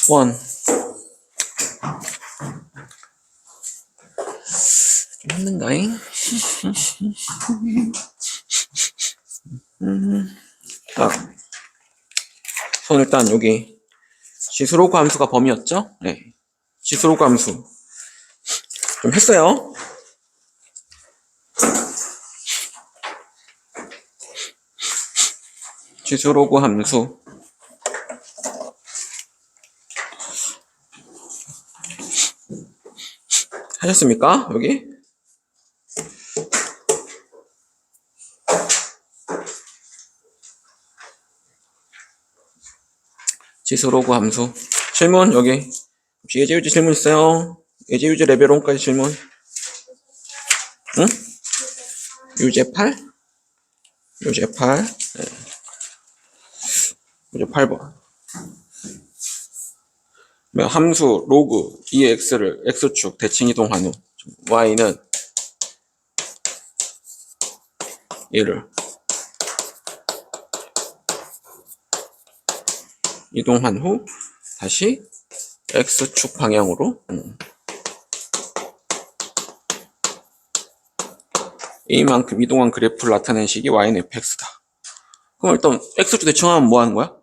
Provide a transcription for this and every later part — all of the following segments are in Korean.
원. 좀 힘든가잉? 자, 손 일단 여기 지수로그 함수가 범위였죠? 네. 지수로그 함수 좀 했어요. 지수로그 함수 하셨습니까? 여기? 지수로그 함수 질문 여기 혹시 예제유지 질문 있어요? 예제유지 레벨 1까지 질문. 응? 유제 8? 유제 8. 네. 유제 8번. 함수 로그 2x를 x축 대칭 이동한 후 y는 얘를 이동한 후 다시 x축 방향으로 a만큼 이동한 그래프를 나타낸 식이 y는 fx다. 그럼 일단 x축 대칭하면 뭐 하는 거야?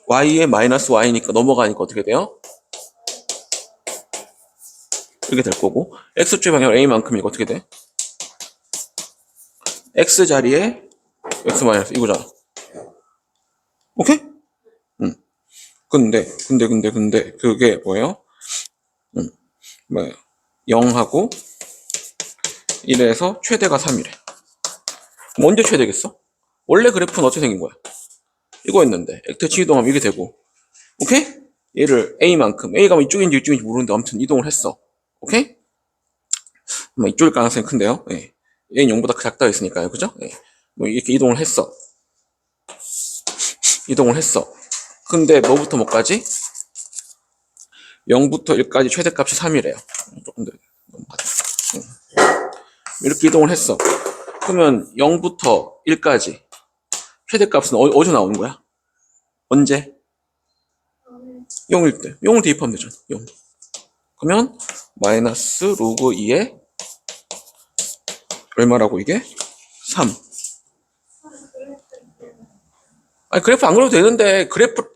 y에 마이너스 y니까 넘어가니까 어떻게 돼요? 이렇게 될 거고 x축 방향 a만큼이니까 어떻게 돼? x 자리에 x 마이너스 이거잖아. 오케이? 근데 그게 뭐예요? 뭐예요? 0하고 1에서 최대가 3이래. 그럼 언제 최대겠어? 원래 그래프는 어떻게 생긴 거야? 이거였는데 대칭 이동하면 이게 되고 오케이? 얘를 a만큼 a가 뭐 이쪽인지 이쪽인지 모르는데 아무튼 이동을 했어. 오케이? 아마 이쪽일 가능성이 큰데요. 예. 얘는 0보다 작다 했으니까요. 그죠? 예. 뭐 이렇게 이동을 했어. 근데 뭐부터 뭐까지? 0부터 1까지 최대값이 3이래요. 조금 더 넘어가자. 이렇게 이동을 했어. 그러면 0부터 1까지 최대값은 어디서 나오는 거야? 언제? 0일 때. 0을 대입하면 되잖아. 0. 그러면 마이너스 로그 2에 얼마라고 이게? 3. 아니 그래프 안 그려도 되는데 그래프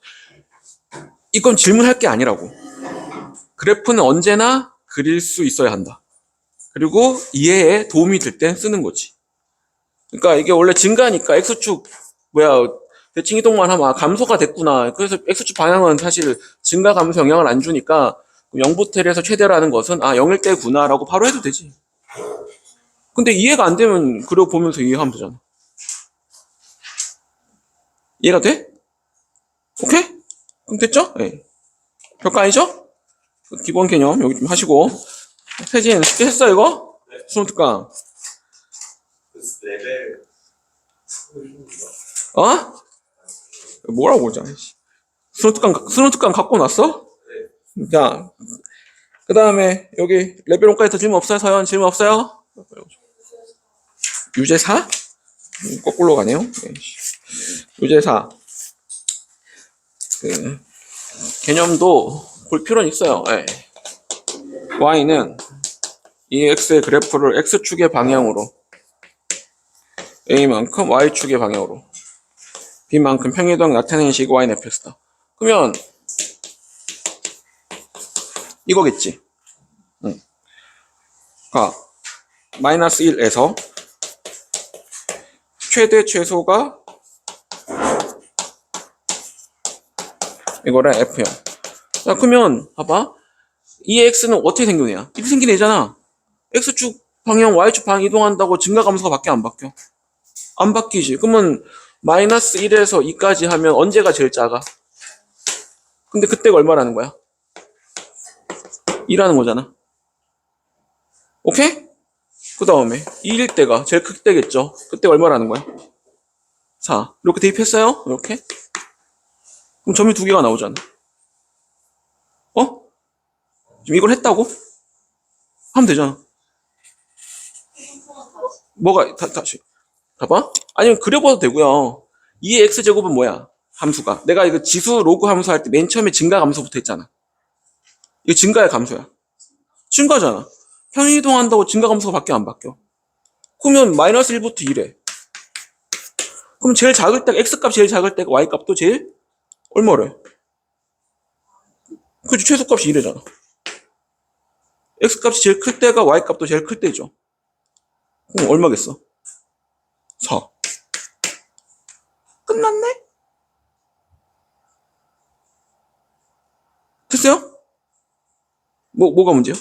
이건 질문할 게 아니라고. 그래프는 언제나 그릴 수 있어야 한다. 그리고 이해에 도움이 될 땐 쓰는 거지. 그러니까 이게 원래 증가니까 x축 대칭 이동만 하면 감소가 됐구나. 그래서 x축 방향은 사실 증가 감소 영향을 안 주니까 0부터 1에서 최대라는 것은 0일 때구나라고 바로 해도 되지. 근데 이해가 안 되면 그려보면서 이해하면 되잖아. 이해가 돼? 오케이? 그럼 됐죠? 네. 별거 아니죠? 기본 개념 여기 좀 하시고. 세진 쉽게 했어 이거? 수능 특강. 레벨 어? 뭐라고 보자. 수능 특강 갖고 났어? 자, 그 다음에 여기 레벨 1까지 더 질문 없어요? 서현 질문 없어요? 유제4? 거꾸로 가네요. 네. 유제4. 그 개념도 볼 필요는 있어요. 네. y는 이 x의 그래프를 x축의 방향으로 a만큼 y축의 방향으로 b만큼 평이동 나타내는 식이 y는 fx다. 그러면 이거겠지. 그러니까 마이너스 1에서 최대 최소가 이거랑 f형. 자, 그러면 봐봐. 이 x는 어떻게 생겨내야? 이렇게 생긴 애잖아. x축 방향, y축 방향 이동한다고 증가 감소가 바뀌어 안 바뀌어? 안 바뀌지. 그러면 마이너스 1에서 2까지 하면 언제가 제일 작아? 근데 그때가 얼마라는 거야? 2라는 거잖아. 오케이? 그 다음에 2일 때가 제일 클 때겠죠. 그때 얼마라는 거야? 4. 이렇게 대입했어요? 이렇게? 그럼 점이 2개가 나오잖아. 어? 지금 이걸 했다고? 하면 되잖아. 뭐가 다시 봐봐. 아니면 그려봐도 되고요. 2의 x제곱은 뭐야? 함수가. 내가 이거 지수 로그 함수 할 때 맨 처음에 증가 감소부터 했잖아. 이거 증가의 감소야. 증가잖아. 편이동한다고 증가 감소가 바뀌어 안 바뀌어? 그러면 마이너스 1부터 1에. 그럼 제일 작을 때 x 값 제일 작을 때가 y 값도 제일 얼마래? 그치, 최소값이 1이잖아. x 값이 제일 클 때가 y 값도 제일 클 때죠. 그럼 얼마겠어? 4. 끝났네? 됐어요? 뭐가 문제야?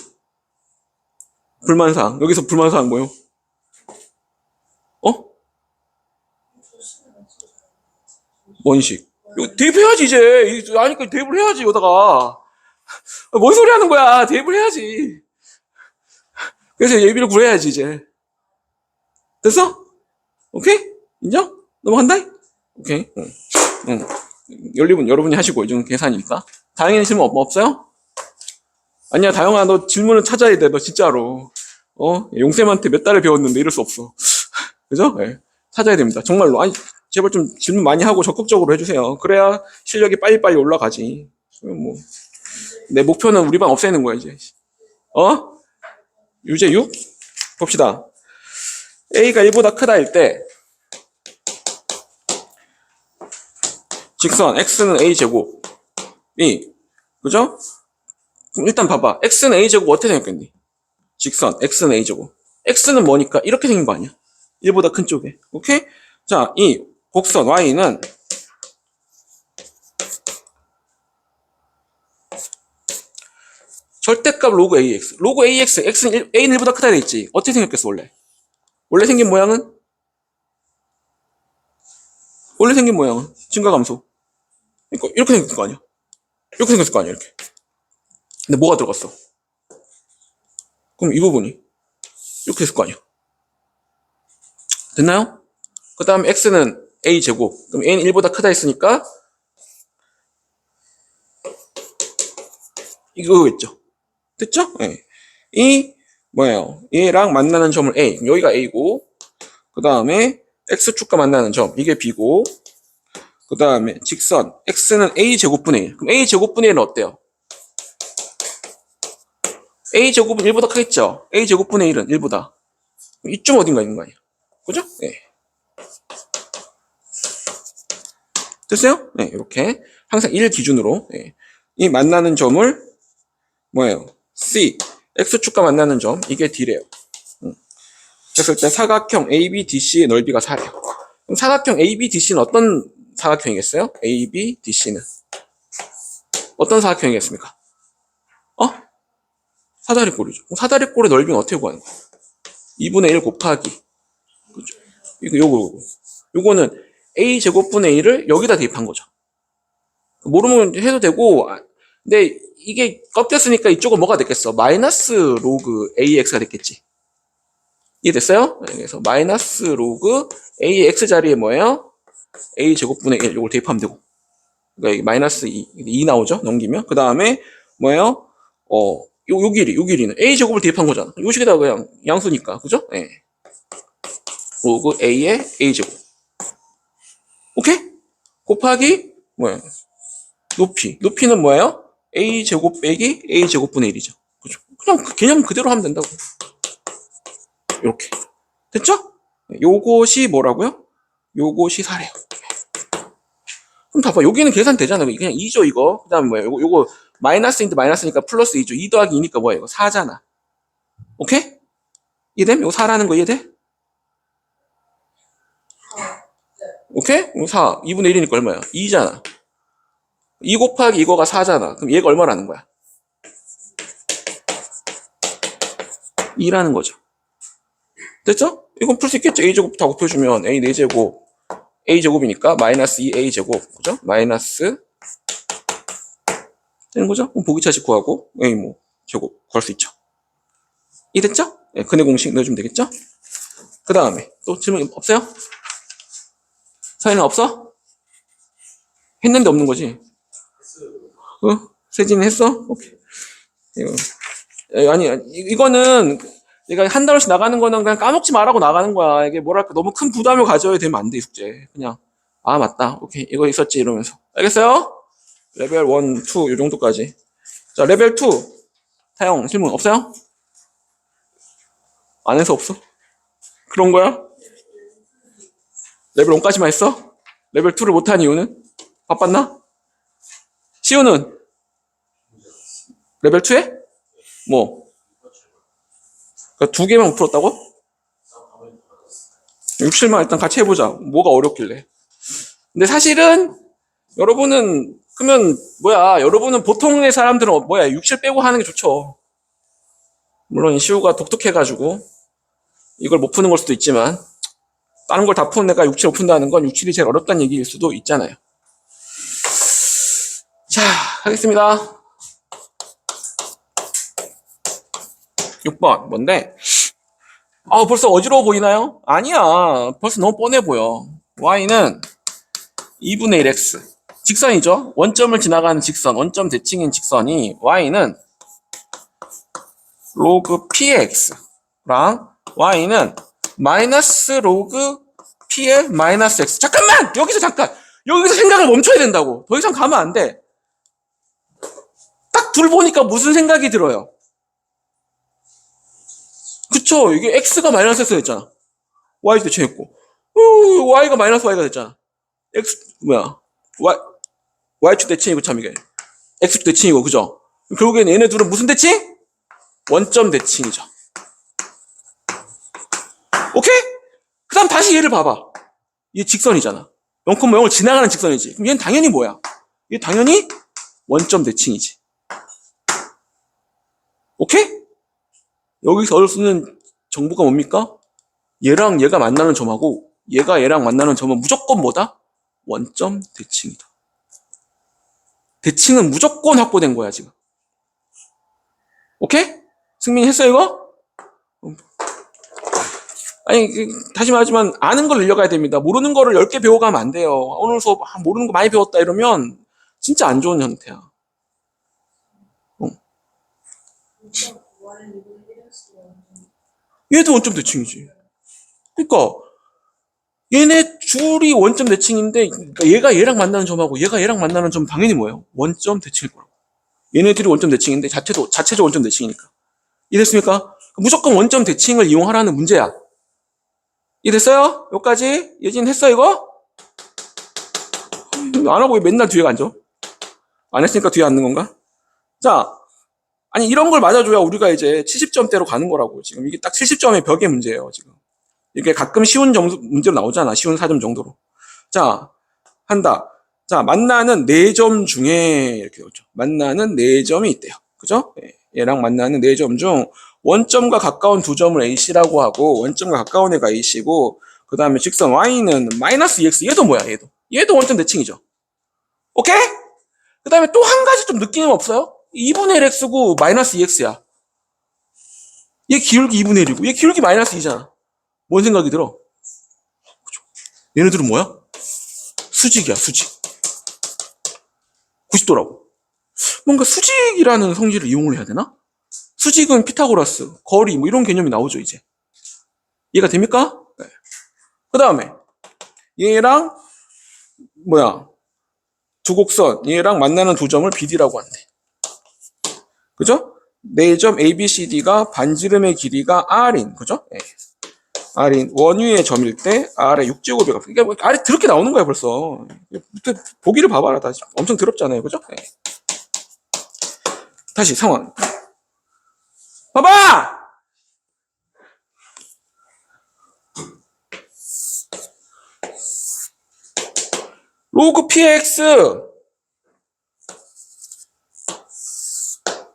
불만사항. 여기서 불만사항 뭐요? 어? 원식. 이거 대입해야지, 이제. 아니까 대입을 해야지, 여기다가. 뭔 소리 하는 거야? 대입을 해야지. 그래서 예비를 구해야지, 이제. 됐어? 오케이? 인정? 넘어간다? 오케이. 응. 여러분이 하시고, 이건 계산이니까. 다영이는 질문 없어요? 아니야, 다영아, 너 질문을 찾아야 돼, 너 진짜로. 용쌤한테 몇 달을 배웠는데 이럴 수 없어. 그죠? 네. 찾아야 됩니다. 정말로. 아니, 제발 좀 질문 많이 하고 적극적으로 해주세요. 그래야 실력이 빨리빨리 올라가지. 뭐. 내 목표는 우리 반 없애는 거야, 이제. 유제 6? 봅시다. A가 1보다 크다일 때, 직선, X는 A제곱이, 그죠? 그럼 일단 봐봐. X는 A제곱 어떻게 생겼겠니? 직선, X는 A제곱. X는 뭐니까? 이렇게 생긴 거 아니야? 1보다 큰 쪽에. 오케이? 자, 이 곡선 Y는 절대값 로그 AX. 로그 AX, X는 A는 1보다 크다 됐지. 어떻게 생겼겠어, 원래? 원래 생긴 모양은? 증가 감소. 그러니까 이렇게 생겼을 거 아니야? 이렇게 생겼을 거 아니야, 이렇게. 근데 뭐가 들어갔어? 그럼 이 부분이 이렇게 됐을 거 아니야? 됐나요? 그 다음에 X는 A제곱. 그럼 A는 1보다 크다 했으니까 이거겠죠? 됐죠? 네. 이 뭐예요? 얘랑 만나는 점을 A. 여기가 A고, 그 다음에 X축과 만나는 점, 이게 B고, 그 다음에 직선 X는 A제곱분의 1. 그럼 A제곱분의 1은 어때요? A제곱은 1보다 크겠죠? A제곱분의 1은 1보다. 이쯤 어딘가 있는 거 아니야? 그죠? 네. 됐어요? 네, 이렇게. 항상 1 기준으로. 네. 이 만나는 점을 뭐예요? C. X축과 만나는 점, 이게 D래요. 그랬을 때 사각형 ABDC의 넓이가 4래요. 그럼 사각형 ABDC는 어떤 사각형이겠어요? ABDC는 어떤 사각형이겠습니까? 사다리꼴이죠. 사다리꼴의 넓이는 어떻게 구하는 거야? 2분의 1 곱하기. 그죠? 요거는 A제곱분의 1을 여기다 대입한 거죠. 모르면 해도 되고, 근데 이게 꺾였으니까 이쪽은 뭐가 됐겠어? 마이너스 로그 AX가 됐겠지. 이해됐어요? 그래서 마이너스 로그 AX 자리에 뭐예요? A제곱분의 1, 요걸 대입하면 되고. 그러니까 마이너스 2 나오죠? 넘기면. 그 다음에 뭐예요? 요 길이는 A제곱을 대입한 거잖아. 요 식에다가 그냥 양수니까. 그죠? 예. 로그 A의 A제곱. 오케이? 곱하기, 뭐예요? 높이는 뭐예요? A제곱 빼기 A제곱분의 1이죠. 그죠? 그냥 그 개념 그대로 하면 된다고. 이렇게. 됐죠? 요것이 뭐라고요? 요것이 4래요. 그럼 봐봐. 여기는 계산되잖아. 그냥 2죠, 이거. 그 다음에 뭐예요? 요거 마이너스인데 마이너스니까 플러스 2죠. 2 더하기 2니까 뭐예요? 이거 4잖아. 오케이? 이해됨? 이거 4라는 거 이해돼? 오케이? 이거 4. 2분의 1이니까 얼마야? 2잖아. 2 곱하기 이거가 4잖아. 그럼 얘가 얼마라는 거야? 2라는 거죠. 됐죠? 이건 풀 수 있겠죠? A제곱 다 곱해주면 A 4제곱, A제곱이니까 마이너스 2A제곱. 그죠? 마이너스 되는 거죠? 그럼 보기차식 구하고 A 뭐 제곱 구할 수 있죠. 이해됐죠? 네, 근해 공식 넣어주면 되겠죠? 그 다음에 또 질문 없어요? 사연은 없어? 했는데 없는 거지? 세진이 했어? 오케이. 아니, 이거는 내가 한 달씩 나가는 거는 그냥 까먹지 말라고 나가는 거야. 이게 뭐랄까 너무 큰 부담을 가져야 되면 안 돼, 숙제. 그냥 아, 맞다. 오케이. 이거 있었지. 이러면서. 알겠어요? 레벨 1, 2, 이 정도까지. 자, 레벨 2. 사용, 질문 없어요? 안 해서 없어? 그런 거야? 레벨 1까지만 했어? 레벨 2를 못한 이유는? 바빴나? 시우는? 레벨 2에? 뭐? 그러니까 두 개만 못 풀었다고? 6, 7만 일단 같이 해보자. 뭐가 어렵길래. 근데 사실은 여러분은 그러면 뭐야? 여러분은 보통의 사람들은 뭐야? 6, 7 빼고 하는 게 좋죠. 물론 시우가 독특해가지고 이걸 못 푸는 걸 수도 있지만 다른 걸 다 푸는 애가 6, 7 못 푼다는 건 6, 7이 제일 어렵다는 얘기일 수도 있잖아요. 자, 하겠습니다. 6번 뭔데? 아, 벌써 어지러워 보이나요? 아니야. 벌써 너무 뻔해 보여. y는 2분의 1x. 직선이죠? 원점을 지나가는 직선, 원점 대칭인 직선이 y는 로그 p의 x랑 y는 마이너스 로그 p의 마이너스 x. 잠깐만! 여기서 잠깐! 여기서 생각을 멈춰야 된다고. 더 이상 가면 안 돼. 딱 둘 보니까 무슨 생각이 들어요? 그쵸? 이게 x가 마이너스 x가 됐잖아. y 대칭했고. y가 마이너스 y가 됐잖아. x, 뭐야. y축 대칭이고 참 이게. x축 대칭이고, 그죠? 결국엔 얘네 둘은 무슨 대칭? 원점 대칭이죠. 오케이? 그 다음 다시 얘를 봐봐. 얘 직선이잖아. 0,0을 지나가는 직선이지. 그럼 얘는 당연히 뭐야? 얘 당연히 원점 대칭이지. 오케이? 여기서 얻을 수 있는 정보가 뭡니까? 얘랑 얘가 만나는 점하고 얘가 얘랑 만나는 점은 무조건 뭐다? 원점 대칭이다. 대칭은 무조건 확보된 거야, 지금. 오케이? 승민이 했어, 이거? 아니, 다시 말하지만 아는 걸 늘려가야 됩니다. 모르는 거를 10개 배워가면 안 돼요. 오늘 수업 모르는 거 많이 배웠다 이러면 진짜 안 좋은 형태야. 얘도 원점 대칭이지. 그러니까 얘네 둘이 원점 대칭인데 그러니까 얘가 얘랑 만나는 점하고 얘가 얘랑 만나는 점 당연히 뭐예요? 원점 대칭일 거라고. 얘네들이 원점 대칭인데 자체적 원점 대칭이니까. 이해됐습니까? 무조건 원점 대칭을 이용하라는 문제야. 이해됐어요? 여기까지? 예진 했어 이거? 안 하고 왜 맨날 뒤에 앉아? 안 했으니까 뒤에 앉는 건가? 자, 아니 이런 걸 맞아줘야 우리가 이제 70점대로 가는 거라고. 지금 이게 딱 70점의 벽의 문제예요. 지금 이게 가끔 쉬운 문제로 나오잖아. 쉬운 4점 정도로. 자, 한다. 자, 만나는 4점 중에 이렇게 나오죠. 만나는 4점이 있대요. 그죠? 얘랑 만나는 4점 중 원점과 가까운 두 점을 AC라고 하고 원점과 가까운 애가 AC고 그 다음에 직선 Y는 마이너스 EX. 얘도 뭐야? 얘도 원점 대칭이죠. 오케이? 그 다음에 또 한 가지 좀 느낌이 없어요? 2분의 1X고 마이너스 EX야. 얘 기울기 2분의 1이고 얘 기울기 마이너스 2잖아. 뭔 생각이 들어? 얘네들은 뭐야? 수직이야, 수직. 90도라고. 뭔가 수직이라는 성질을 이용을 해야 되나? 수직은 피타고라스, 거리 뭐 이런 개념이 나오죠, 이제. 이해가 됩니까? 네. 그 다음에 얘랑 뭐야? 두 곡선 얘랑 만나는 두 점을 BD라고 한대. 그죠? 네 점 ABCD가 반지름의 길이가 R인, 그죠? 네. R인 원위의 점일 때 R의 6제곱이가 그러니까 뭐 R이 더럽게 나오는 거야 벌써. 보기를 봐봐라. 다시 엄청 더럽잖아요, 그죠? 네. 다시 상황 봐봐. 로그 px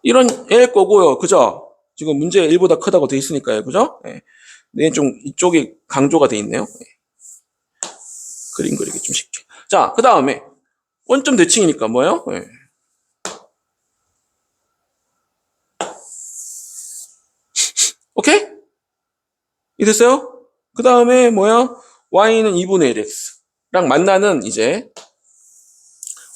이런 애일 거고요, 그죠? 지금 문제 1보다 크다고 돼 있으니까요, 그죠? 네. 네, 좀 이쪽이 강조가 돼 있네요. 네. 그림 그리기 좀 쉽게. 자, 그 다음에 원점 대칭이니까 뭐예요? 네. 오케이? 이됐어요? 그 다음에 뭐야? y는 2분의 1x랑 만나는 이제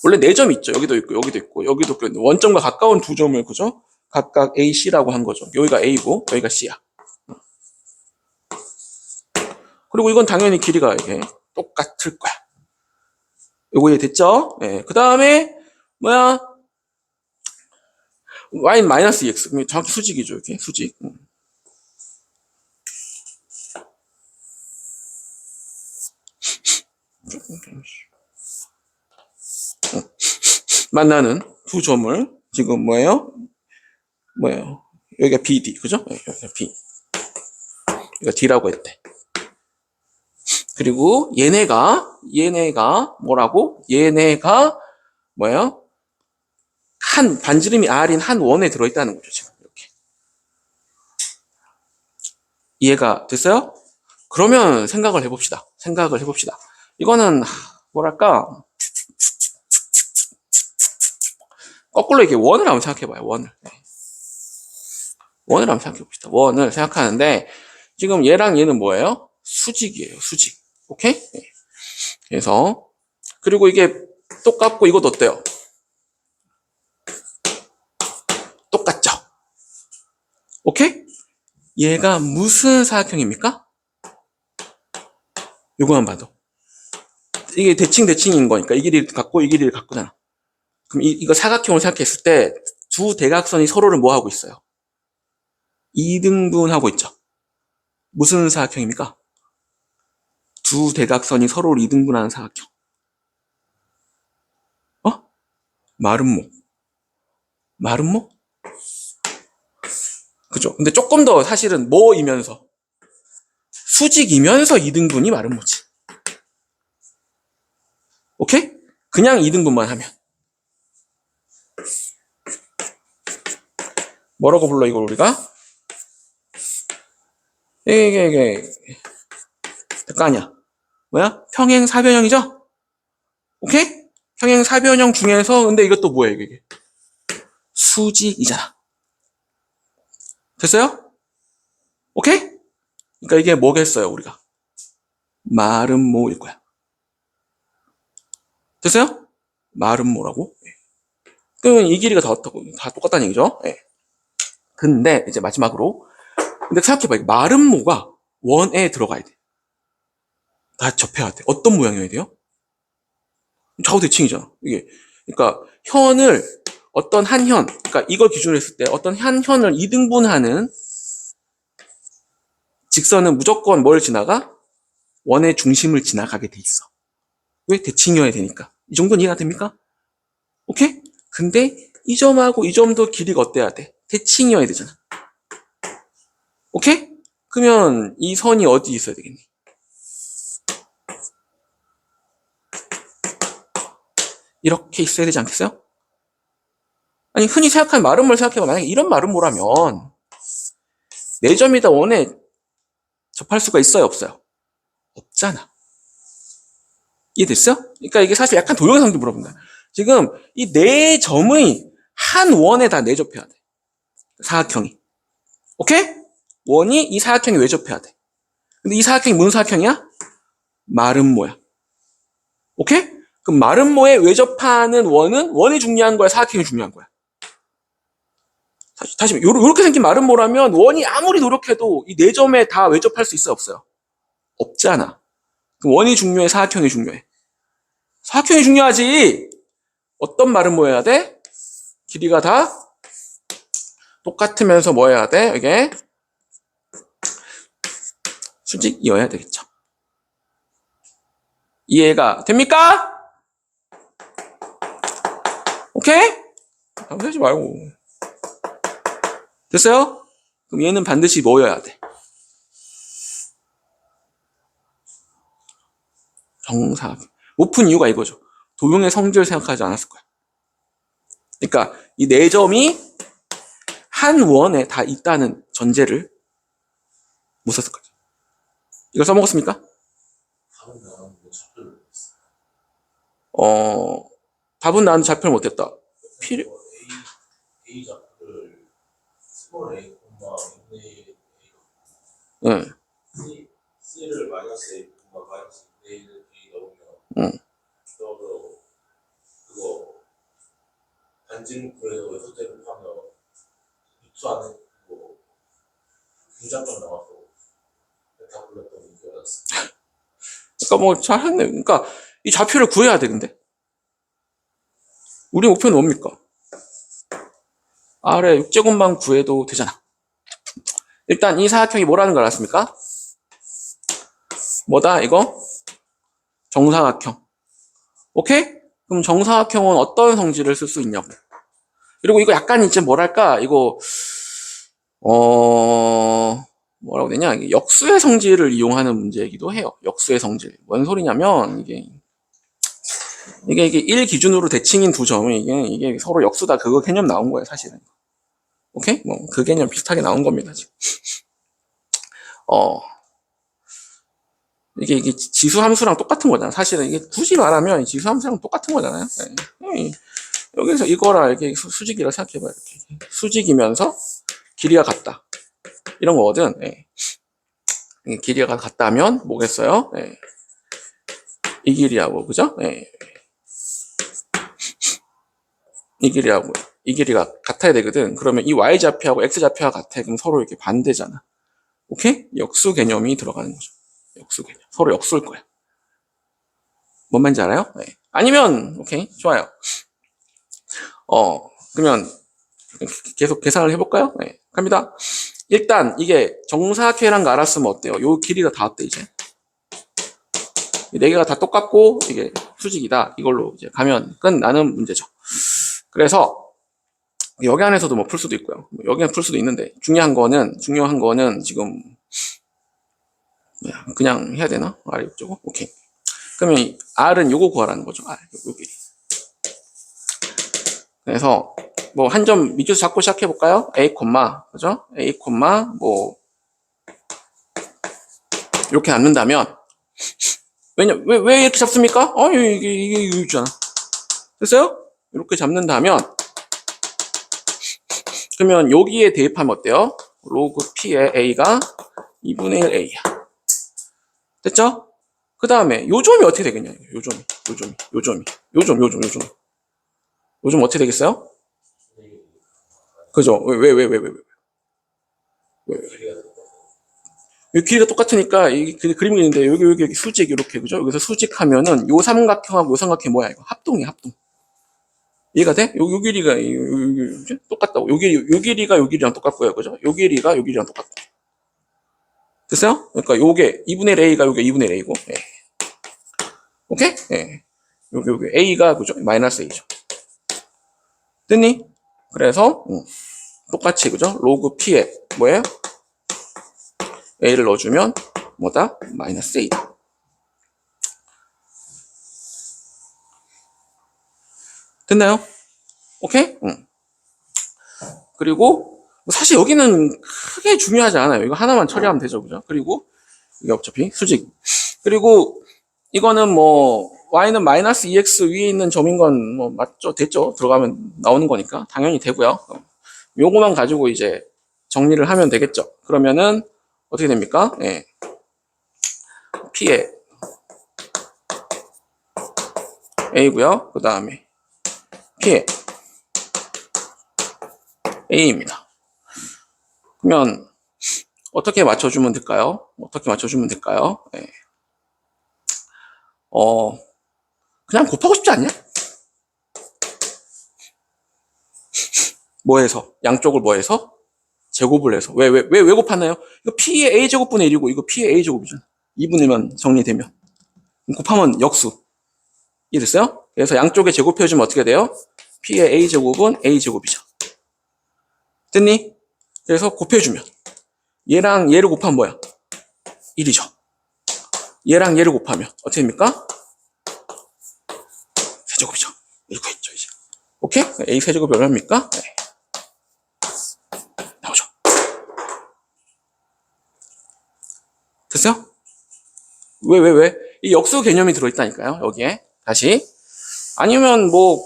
원래 4점 있죠. 여기도 있고 여기도 있고 여기도 있고 원점과 가까운 두 점을 그죠? 각각 A, C라고 한 거죠. 여기가 A고 여기가 C야. 그리고 이건 당연히 길이가 이게 똑같을 거야. 요거 이해됐죠? 예. 그 다음에 뭐야? y 마이너스 x. 그럼 정확히 수직이죠. 이렇게 수직. 만나는 두 점을 지금 뭐예요? 여기가 BD, 그죠? 여기가 B. 이거 D라고 했대. 그리고 얘네가 뭐라고? 얘네가 뭐예요? 한 반지름이 R인 한 원에 들어있다는 거죠, 지금 이렇게. 이해가 됐어요? 그러면 생각을 해봅시다. 이거는 뭐랄까? 거꾸로 이렇게 원을 한번 생각해봐요. 원을 한번 생각해봅시다. 원을 생각하는데 지금 얘랑 얘는 뭐예요? 수직이에요. 수직. 오케이? 그래서 그리고 이게 똑같고 이것도 어때요? 똑같죠? 오케이? 얘가 무슨 사각형입니까? 요거만 봐도 이게 대칭인 거니까 이 길이를 갖고 이 길이를 갖고잖아. 그럼 이거 사각형을 생각했을 때 두 대각선이 서로를 뭐 하고 있어요? 이등분하고 있죠. 무슨 사각형입니까? 두 대각선이 서로를 이등분하는 사각형. 어? 마름모. 그죠? 근데 조금 더 사실은 뭐이면서 수직이면서 이등분이 마름모지. 오케이? 그냥 이등분만 하면 뭐라고 불러 이걸 우리가? 이게 될거 아니야. 뭐야? 평행사변형이죠? 오케이? 평행사변형 중에서 근데 이것도 뭐예요 이게? 수직이잖아. 됐어요? 오케이? 그러니까 이게 뭐겠어요 우리가? 마름모일 거야. 됐어요? 마름모라고? 그러면 이 길이가 다 똑같다는 얘기죠? 예. 근데 이제 마지막으로 근데 생각해봐. 마름모가 원에 들어가야 돼. 다 접해야 돼. 어떤 모양이어야 돼요? 좌우 대칭이잖아. 이게 그러니까 현을 어떤 한 현, 그러니까 이걸 기준으로 했을 때 어떤 한 현을 이등분하는 직선은 무조건 뭘 지나가? 원의 중심을 지나가게 돼 있어. 왜? 대칭이어야 되니까. 이 정도는 이해가 됩니까? 오케이? 근데 이 점하고 이 점도 길이가 어때야 돼? 대칭이어야 되잖아. 오케이? 그러면 이 선이 어디 있어야 되겠니? 이렇게 있어야 되지 않겠어요? 아니 흔히 생각하는 마름모를 생각해봐. 만약에 이런 마름모라면 4점이다 원에 접할 수가 있어요? 없어요? 없잖아. 이해됐어? 그러니까 이게 사실 약간 도형상도 물어본다. 지금 이 4점의 한 원에 다 내접해야 돼. 사각형이. 오케이? 원이 이 사각형에 외접해야 돼. 근데 이 사각형이 무슨 사각형이야? 마름모야. 오케이? 그럼 마름모에 외접하는 원은 원이 중요한 거야? 사각형이 중요한 거야? 다시 요렇게 생긴 마름모라면 원이 아무리 노력해도 이 4점에 다 외접할 수 있어요? 없어요? 없잖아. 그럼 원이 중요해? 사각형이 중요해? 사각형이 중요하지. 어떤 마름모여야 돼? 길이가 다 똑같으면서 뭐 해야 돼? 이게 수직이어야 되겠죠. 이해가 됩니까? 오케이? 하지 말고. 됐어요? 그럼 얘는 반드시 뭐여야 돼? 정사각형. 못 푼 이유가 이거죠. 도형의 성질을 생각하지 않았을 거야. 그러니까 이 4점이 한 원에 다 있다는 전제를 못 썼을 거죠. 이걸 써먹었습니까? 답은 나는 좌표를 못했다. 필요. A 좌표를 스몰 a, A, 응. C를 마이너스 A, 마이너스 A를 A 넣으면 응. 그거 반증구에서 소재를 하면 유투 안에 뭐 유작전 나와서 다 불렀던 게 알았어. 그러니까 뭐 잘했네. 그러니까 이 좌표를 구해야 돼. 근데 우리 목표는 뭡니까? R의 6제곱만 구해도 되잖아. 일단 이 사각형이 뭐라는 걸 알았습니까? 뭐다 이거? 정사각형. 오케이? 그럼 정사각형은 어떤 성질을 쓸 수 있냐고. 그리고 이거 약간 이제 뭐랄까 이거 뭐라고 되냐, 이게 역수의 성질을 이용하는 문제이기도 해요. 역수의 성질. 뭔 소리냐면 이게 1 기준으로 대칭인 두 점이 이게 서로 역수다, 그거 개념 나온 거예요 사실은. 오케이? 뭐 그 개념 비슷하게 나온 겁니다 지금. 이게 지수 함수랑 똑같은 거잖아. 사실은 이게 굳이 말하면 지수 함수랑 똑같은 거잖아요. 네. 여기서 이거랑 이렇게 수직이라 생각해봐요. 이렇게 수직이면서 길이가 같다. 이런 거거든. 네. 길이가 같다면 뭐겠어요? 네. 이 길이하고, 그죠? 네. 이 길이하고 이 길이가 같아야 되거든. 그러면 이 y좌표하고 x좌표가 같아. 그럼 서로 이렇게 반대잖아. 오케이? 역수 개념이 들어가는 거죠. 역수 개념. 서로 역수일 거야. 뭔 말인지 알아요? 네. 아니면 오케이, 좋아요. 그러면 계속 계산을 해볼까요? 네. 갑니다. 일단 이게 정사각형이란 거 알았으면 어때요? 요 길이가 다 어때 이제? 네 개가 다 똑같고 이게 수직이다. 이걸로 이제 가면 끝나는 문제죠. 그래서 여기 안에서도 뭐 풀 수도 있고요. 여기 안에 풀 수도 있는데 중요한 거는 지금 그냥 해야 되나? R 이쪽으로? 오케이. 그러면 이 R은 요거 구하라는 거죠. R 요 길이. 그래서 뭐 한 점 밑줄수 잡고 시작해 볼까요? A, 그죠? A, 뭐 이렇게 잡는다면 왜 이렇게 잡습니까? 이게 있잖아. 됐어요? 이렇게 잡는다면 그러면 여기에 대입하면 어때요? 로그 P의 A가 2분의 1 A야. 됐죠? 그 다음에 요 점이 어떻게 되겠냐? 요 점 어떻게 되겠어요? 그죠? 이 길이가 똑같으니까 이 그림이 있는데 여기 수직 이렇게, 그죠? 여기서 수직하면은 요 삼각형하고 요 삼각형 뭐야 이거? 합동이야, 합동. 이해가 돼? 요 길이가 요 똑같다고. 요 길이가 요 길이랑 똑같고요, 그죠? 요 길이가 요 길이랑 똑같고. 됐어요? 그러니까 요게 2분의 1 A가 요게 2분의 1 A고. 예. 오케이? 예. 요게 A가 그죠? 마이너스 A죠. 됐니? 그래서 똑같이, 그죠? 로그 P에 뭐예요? A를 넣어주면 뭐다? 마이너스 A다. 됐나요? 오케이? 그리고 사실 여기는 크게 중요하지 않아요. 이거 하나만 처리하면 되죠, 그죠? 그리고 이게 어차피 수직. 그리고 이거는 뭐 y는 마이너스 2x 위에 있는 점인 건 뭐 맞죠? 됐죠? 들어가면 나오는 거니까 당연히 되고요. 요거만 가지고 이제 정리를 하면 되겠죠. 그러면은 어떻게 됩니까? 예. P의 A고요. 그 다음에 P의 A입니다. 그러면 어떻게 맞춰주면 될까요? 예. 그냥 곱하고 싶지 않냐? 뭐 해서? 양쪽을 뭐 해서? 제곱을 해서. 왜 곱하나요? 이거 P의 A제곱분의 1이고 이거 P의 A제곱이잖아. 2분의 1만 정리되면. 곱하면 역수. 이해됐어요? 그래서 양쪽에 제곱해주면 어떻게 돼요? P의 A제곱은 A제곱이죠. 됐니? 그래서 곱해주면 얘랑 얘를 곱하면 뭐야? 1이죠. 얘랑 얘를 곱하면 어떻게 됩니까? 세제곱이죠. 이렇게 했죠 이제. 오케이? A 세제곱이 얼마입니까? 네. 나오죠. 됐어요? 왜? 이 역수 개념이 들어있다니까요, 여기에. 다시. 아니면 뭐,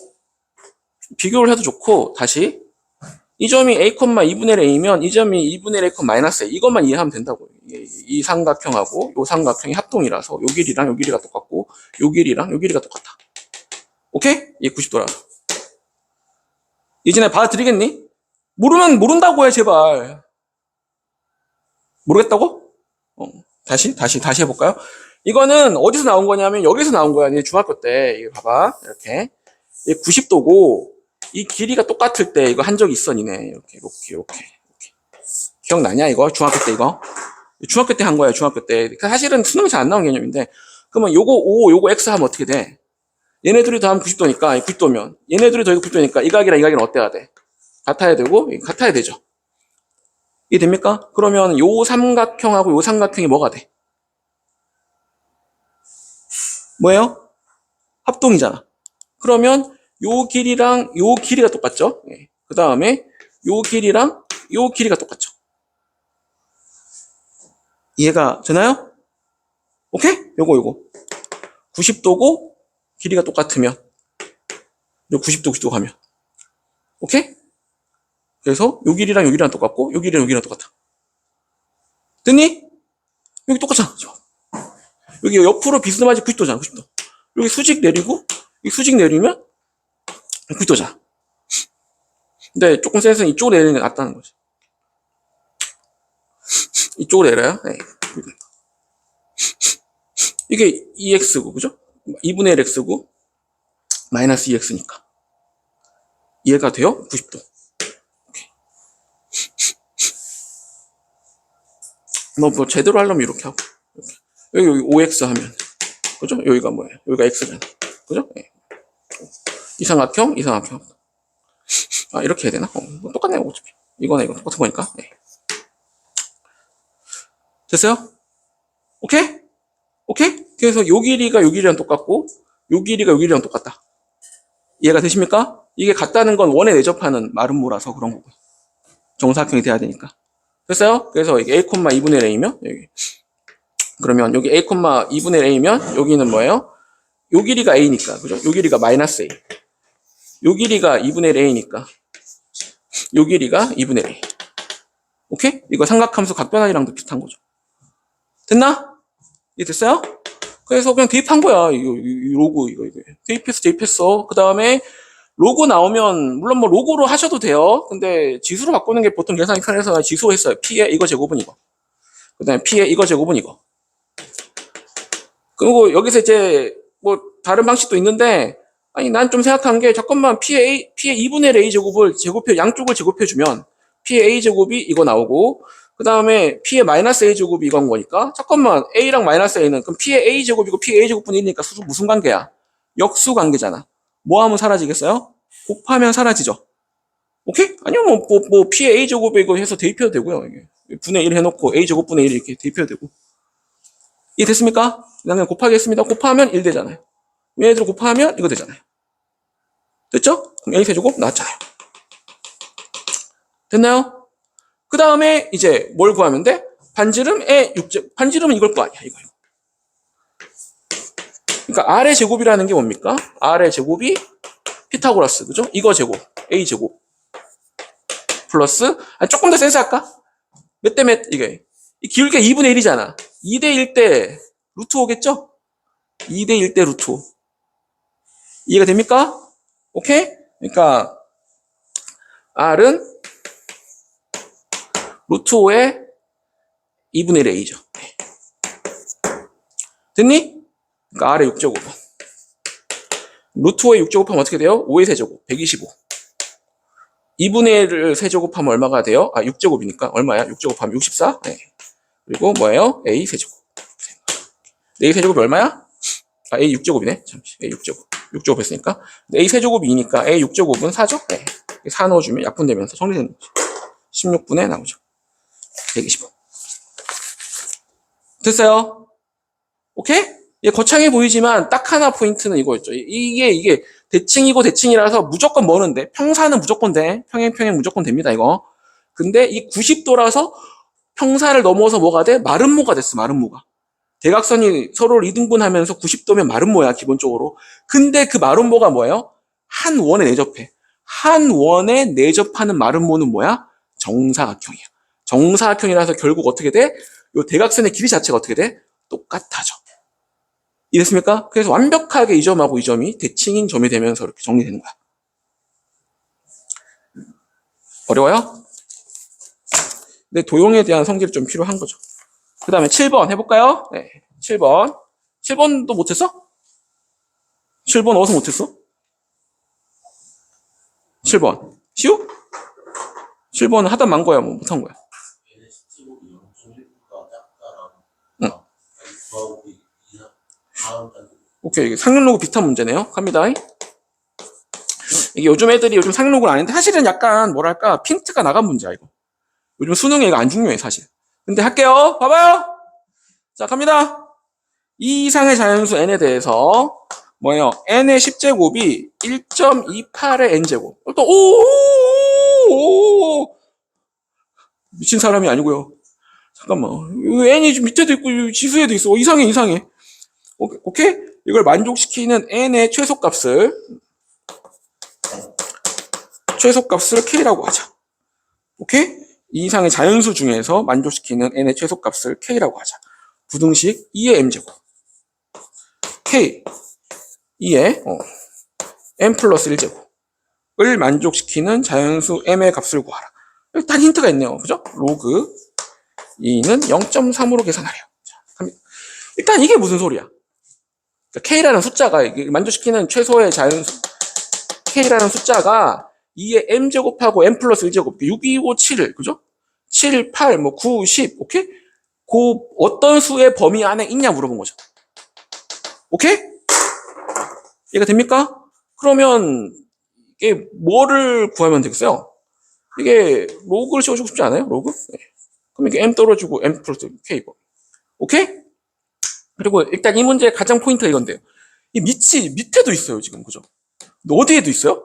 비교를 해도 좋고, 다시. 이 점이 A, 2분의 1 A면 이 점이 2분의 1 A, 마이너스 A. 이것만 이해하면 된다고. 이 삼각형하고 요 삼각형이 합동이라서 요 길이랑 요 길이가 똑같고, 요 길이랑 요 길이가 똑같다. 오케이? 얘 90도라. 예진아, 받아들이겠니? 모르면 모른다고 해, 제발. 모르겠다고? 다시 해볼까요? 이거는 어디서 나온 거냐면 여기서 나온 거야. 네 중학교 때. 이거 봐봐. 이렇게. 얘 90도고 이 길이가 똑같을 때 이거 한 적이 있어 니네. 이렇게. 기억나냐 이거? 중학교 때 이거? 중학교 때 한 거야, 중학교 때. 사실은 수능이 잘 안 나온 개념인데, 그러면 요거 5, 요거 X 하면 어떻게 돼? 얘네들이 더하면 90도니까, 90도면. 얘네들이 더하면 90도니까, 이 각이랑 이 각이랑 어때야 돼? 같아야 되고, 같아야 되죠. 이해 됩니까? 그러면 요 삼각형하고 요 삼각형이 뭐가 돼? 뭐예요? 합동이잖아. 그러면 요 길이랑 요 길이가 똑같죠? 그 다음에 요 길이랑 요 길이가 똑같죠? 이해가 되나요? 오케이? 요거. 90도고, 길이가 똑같으면. 요 90도, 90도 가면. 오케이? 그래서 요 길이랑 요 길이랑 똑같고, 요 길이랑 요 길이랑 똑같아. 됐니? 여기 똑같잖아. 여기 옆으로 비스듬하지 90도잖아, 90도. 여기 수직 내리고, 여기 수직 내리면 90도잖아. 근데 조금 센스는 이쪽으로 내리는 게 낫다는 거지. 이쪽으로 내려야, 네. 이게 2x고, 그죠? 2분의 1x고, 마이너스 2x니까. 이해가 돼요? 90도. 뭐 제대로 하려면 이렇게 하고. 이렇게. 여기 5x 하면. 그죠? 여기가 뭐예요? 여기가 x잖아. 그죠? 네. 이삼각형. 아, 이렇게 해야 되나? 뭐 똑같네요, 어차피. 이거나 이거 똑같은 거니까. 네. 됐어요? 오케이? 오케이? 그래서 요 길이가 요 길이랑 똑같고, 요 길이가 요 길이랑 똑같다. 이해가 되십니까? 이게 같다는 건 원에 내접하는 마름모라서 그런 거고요. 정사각형이 돼야 되니까. 됐어요? 그래서 이게 a, 2분의 a면, 여기. 그러면 여기 a, 2분의 a면, 여기는 뭐예요? 요 길이가 a니까, 그죠? 요 길이가 마이너스 a. 요 길이가 2분의 a니까, 요 길이가 2분의 a. 오케이? 이거 삼각함수 각변환이랑도 비슷한 거죠. 됐나? 이해 됐어요? 그래서 그냥 대입한 거야. 이 로고, 이거. 대입했어. 그 다음에, 로고 나오면, 물론 뭐 로고로 하셔도 돼요. 근데 지수로 바꾸는 게 보통 계산이 편해서 지수로 했어요. P의 이거 제곱은 이거. 그 다음에 P의 이거 제곱은 이거. 그리고 여기서 이제 뭐 다른 방식도 있는데, 아니, 난 좀 생각한 게, 잠깐만, P의 2분의 A 제곱을 양쪽을 제곱해주면, P의 A 제곱이 이거 나오고, 그 다음에 P의 마이너스 A 제곱이 이건 거니까, 잠깐만, A랑 마이너스 A는, 그럼 P의 A 제곱이고 P의 A 제곱분이 1이니까 무슨 관계야? 역수 관계잖아. 뭐 하면 사라지겠어요? 곱하면 사라지죠. 오케이? 아니면 뭐 P의 A 제곱에 이거 해서 대입해도 되고요. 이게. 분의 1 해놓고 A 제곱분의 1 이렇게 대입해도 되고. 이해됐습니까? 그냥 곱하기 했습니다. 곱하면 1 되잖아요. 얘네들 곱하면 이거 되잖아요. 됐죠? 그럼 A 세제곱 나왔잖아요. 됐나요? 그 다음에 이제 뭘 구하면 돼? 반지름의 6제곱. 반지름은 이걸 거 아니야. 이거. 그러니까 R의 제곱이라는 게 뭡니까? R의 제곱이 피타고라스. 그죠? 이거 제곱. A 제곱. 플러스, 조금 더 센스 할까? 몇 대 몇, 이게. 기울기가 2분의 1이잖아. 2대 1 대 루트 5겠죠? 2대 1 대 루트 5. 이해가 됩니까? 오케이? 그러니까, R은 루트 5의 2분의 1 A죠. 됐니? 그러니까 R의 6제곱은. 루트 5의 6제곱하면 어떻게 돼요? 5의 세제곱, 125. 2분의 1을 세제곱하면 얼마가 돼요? 6제곱이니까 얼마야? 6제곱하면 64? 네. 그리고 뭐예요? A 세제곱. A 세제곱이 얼마야? A 6제곱이네. 잠시. A 6제곱. 6제곱 했으니까. A 세제곱이 2니까 A 6제곱은 4죠? 네. 4 넣어주면 약분되면서 정리되는 거죠. 16분에 나오죠. 125. 됐어요? 오케이? 얘 거창해 보이지만 딱 하나 포인트는 이거였죠. 이게 대칭이고 대칭이라서 무조건 뭐는데 평사는 무조건 돼. 평행 무조건 됩니다, 이거. 근데 이 90도라서 평사를 넘어서 뭐가 돼? 마름모가 됐어, 마름모가. 대각선이 서로를 이등분하면서 90도면 마름모야, 기본적으로. 근데 그 마름모가 뭐예요? 한 원에 내접해. 한 원에 내접하는 마름모는 뭐야? 정사각형이야. 정사각형이라서 결국 어떻게 돼? 이 대각선의 길이 자체가 어떻게 돼? 똑같아져. 이해됐습니까? 그래서 완벽하게 이 점하고 이 점이 대칭인 점이 되면서 이렇게 정리되는 거야. 어려워요? 근데 도형에 대한 성질이 좀 필요한 거죠. 그 다음에 7번 해볼까요? 네, 7번. 7번도 못했어? 7번 어디서 못했어? 7번. 쉬우? 7번은 하다 만 거야, 뭐 못한 거야. 얘네 17이 0.1보다 작다랑 응. 구하고 다음 단계. 오케이. 상용로그 비슷한 문제네요. 갑니다. 이게 요즘 애들이 요즘 상용로그를 안 했는데 사실은 약간 뭐랄까 핀트가 나간 문제야 이거. 요즘 수능에 이거 안 중요해 사실. 근데 할게요. 봐봐요. 자 갑니다. 이 이상의 자연수 n에 대해서 뭐예요? n의 10제곱이 1.28의 n제곱. 또 미친 사람이 아니고요. 잠깐만. n이 좀 밑에도 있고 지수에도 있어. 이상해 이상해. 오케이? 이걸 만족시키는 n의 최소값을 k라고 하자. 오케이? 이 이상의 자연수 중에서 만족시키는 n의 최소값을 k라고 하자. 부등식 2의 m제곱. k 2의 m 플러스 1제곱을 만족시키는 자연수 m의 값을 구하라. 일단 힌트가 있네요. 그죠? 로그 2는 0.3으로 계산하래요. 자, 갑니다. 일단 이게 무슨 소리야? k라는 숫자가 만족시키는 최소의 자연수 k라는 숫자가 2의 m제곱하고 m 플러스 1제곱 6, 2, 5, 7 그죠? 7, 8, 뭐 9, 10 오케이? 그 어떤 수의 범위 안에 있냐 물어본 거죠. 오케이? 이해가 됩니까? 그러면 이게 뭐를 구하면 되겠어요? 이게 로그를 씌워주고 싶지 않아요? 로그? 네. 그럼 이게 m 떨어지고 m 플러스 k 오케이? 그리고 일단 이 문제의 가장 포인트가 이건데요. 이 밑에도 있어요 지금 그죠? 어디에도 있어요?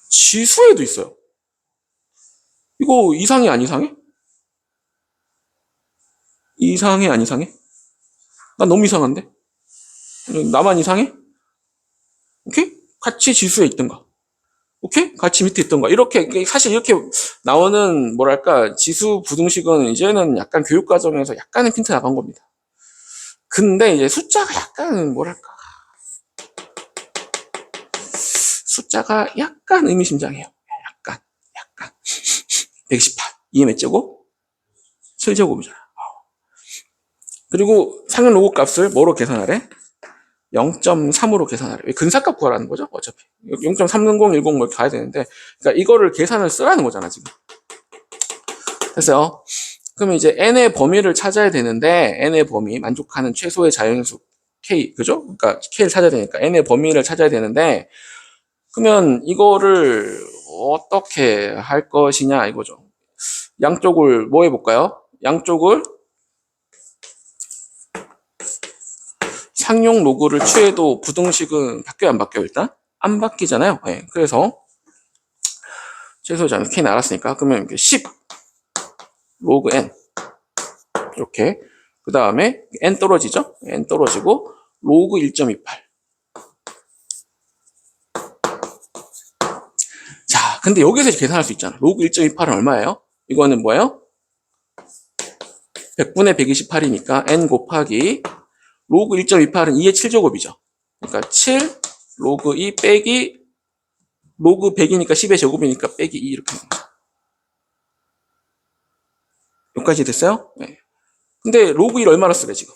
지수에도 있어요. 이거 이상해 안 이상해? 이상해 안 이상해? 난 너무 이상한데? 나만 이상해? 오케이? 같이 지수에 있던가. 오케이? 같이 밑에 있던가. 이렇게 사실 이렇게 나오는 뭐랄까 지수 부등식은 이제는 약간 교육 과정에서 약간은 핀트 나간 겁니다. 근데 이제 숫자가 약간 뭐랄까 숫자가 약간 의미심장해요. 약간 118 이게 몇 제곱? 7제곱이잖아. 그리고 상용 로그 값을 뭐로 계산하래? 0.3으로 계산하래. 왜 근사값 구하라는 거죠? 어차피 0.310, 10 뭐 이렇게 가야 되는데 그러니까 이거를 계산을 쓰라는 거잖아 지금. 됐어요. 그러면 이제 n의 범위를 찾아야 되는데 n의 범위 만족하는 최소의 자연수 k 그죠? 그러니까 k를 찾아야 되니까 n의 범위를 찾아야 되는데 그러면 이거를 어떻게 할 것이냐 이거죠. 양쪽을 뭐 해볼까요? 양쪽을 상용 로그를 취해도 부등식은 바뀌어요 안 바뀌어요 일단? 안 바뀌잖아요. 네, 그래서 최소의 자연수 k는 알았으니까 그러면 10 로그 n 이렇게 그 다음에 n 떨어지죠? n 떨어지고 로그 1.28 자 근데 여기서 계산할 수 있잖아. 로그 1.28은 얼마예요? 이거는 뭐예요? 100분의 128이니까 n 곱하기 로그 1.28은 2의 7제곱이죠. 그러니까 7 로그 2 빼기 로그 100이니까 10의 제곱이니까 빼기 2 이렇게 하는 거죠. 여기까지 됐어요? 네. 근데 로그 1 얼마로 쓰래 지금?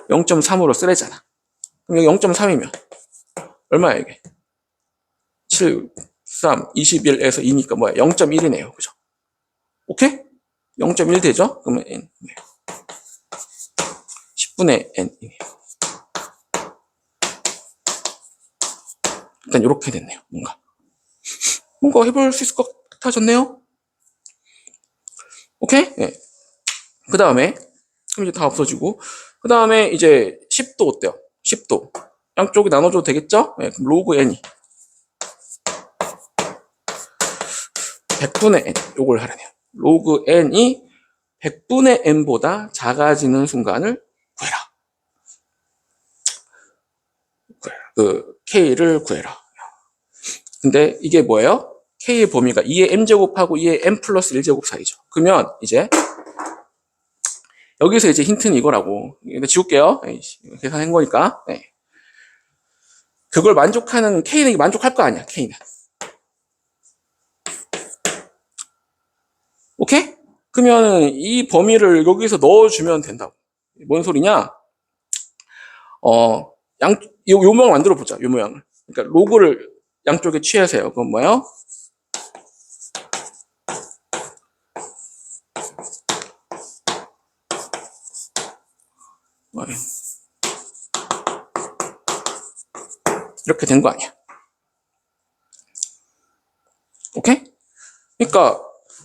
0.3으로 쓰래잖아. 그럼 여기 0.3이면 얼마야 이게? 7, 3, 21에서 2니까 뭐야? 0.1이네요. 그죠? 오케이? 0.1 되죠? 그러면 n. 10분의 n이네요. 일단 이렇게 됐네요. 뭔가 해볼 수 있을 것 같아졌네요. 오케이? 네. 그 다음에 그럼 이제 다 없어지고 그 다음에 이제 10도 어때요? 10도 양쪽이 나눠줘도 되겠죠? 네, 그럼 로그 n이 100분의 n 요걸 하려네요. 로그 n이 100분의 n보다 작아지는 순간을 구해라. 그 k를 구해라. 근데 이게 뭐예요? k의 범위가 2의 m제곱하고 2의 m 플러스 1제곱 사이죠. 그러면 이제 여기서 이제 힌트는 이거라고. 근데 지울게요. 계산한 거니까. 네. 그걸 만족하는 k는 만족할 거 아니야. k는. 오케이? 그러면 이 범위를 여기서 넣어주면 된다고. 뭔 소리냐? 요 모양을 만들어 보자. 요 모양을. 그러니까 로그를 양쪽에 취하세요. 그건 뭐예요? 이렇게 된 거 아니야. 오케이? 그러니까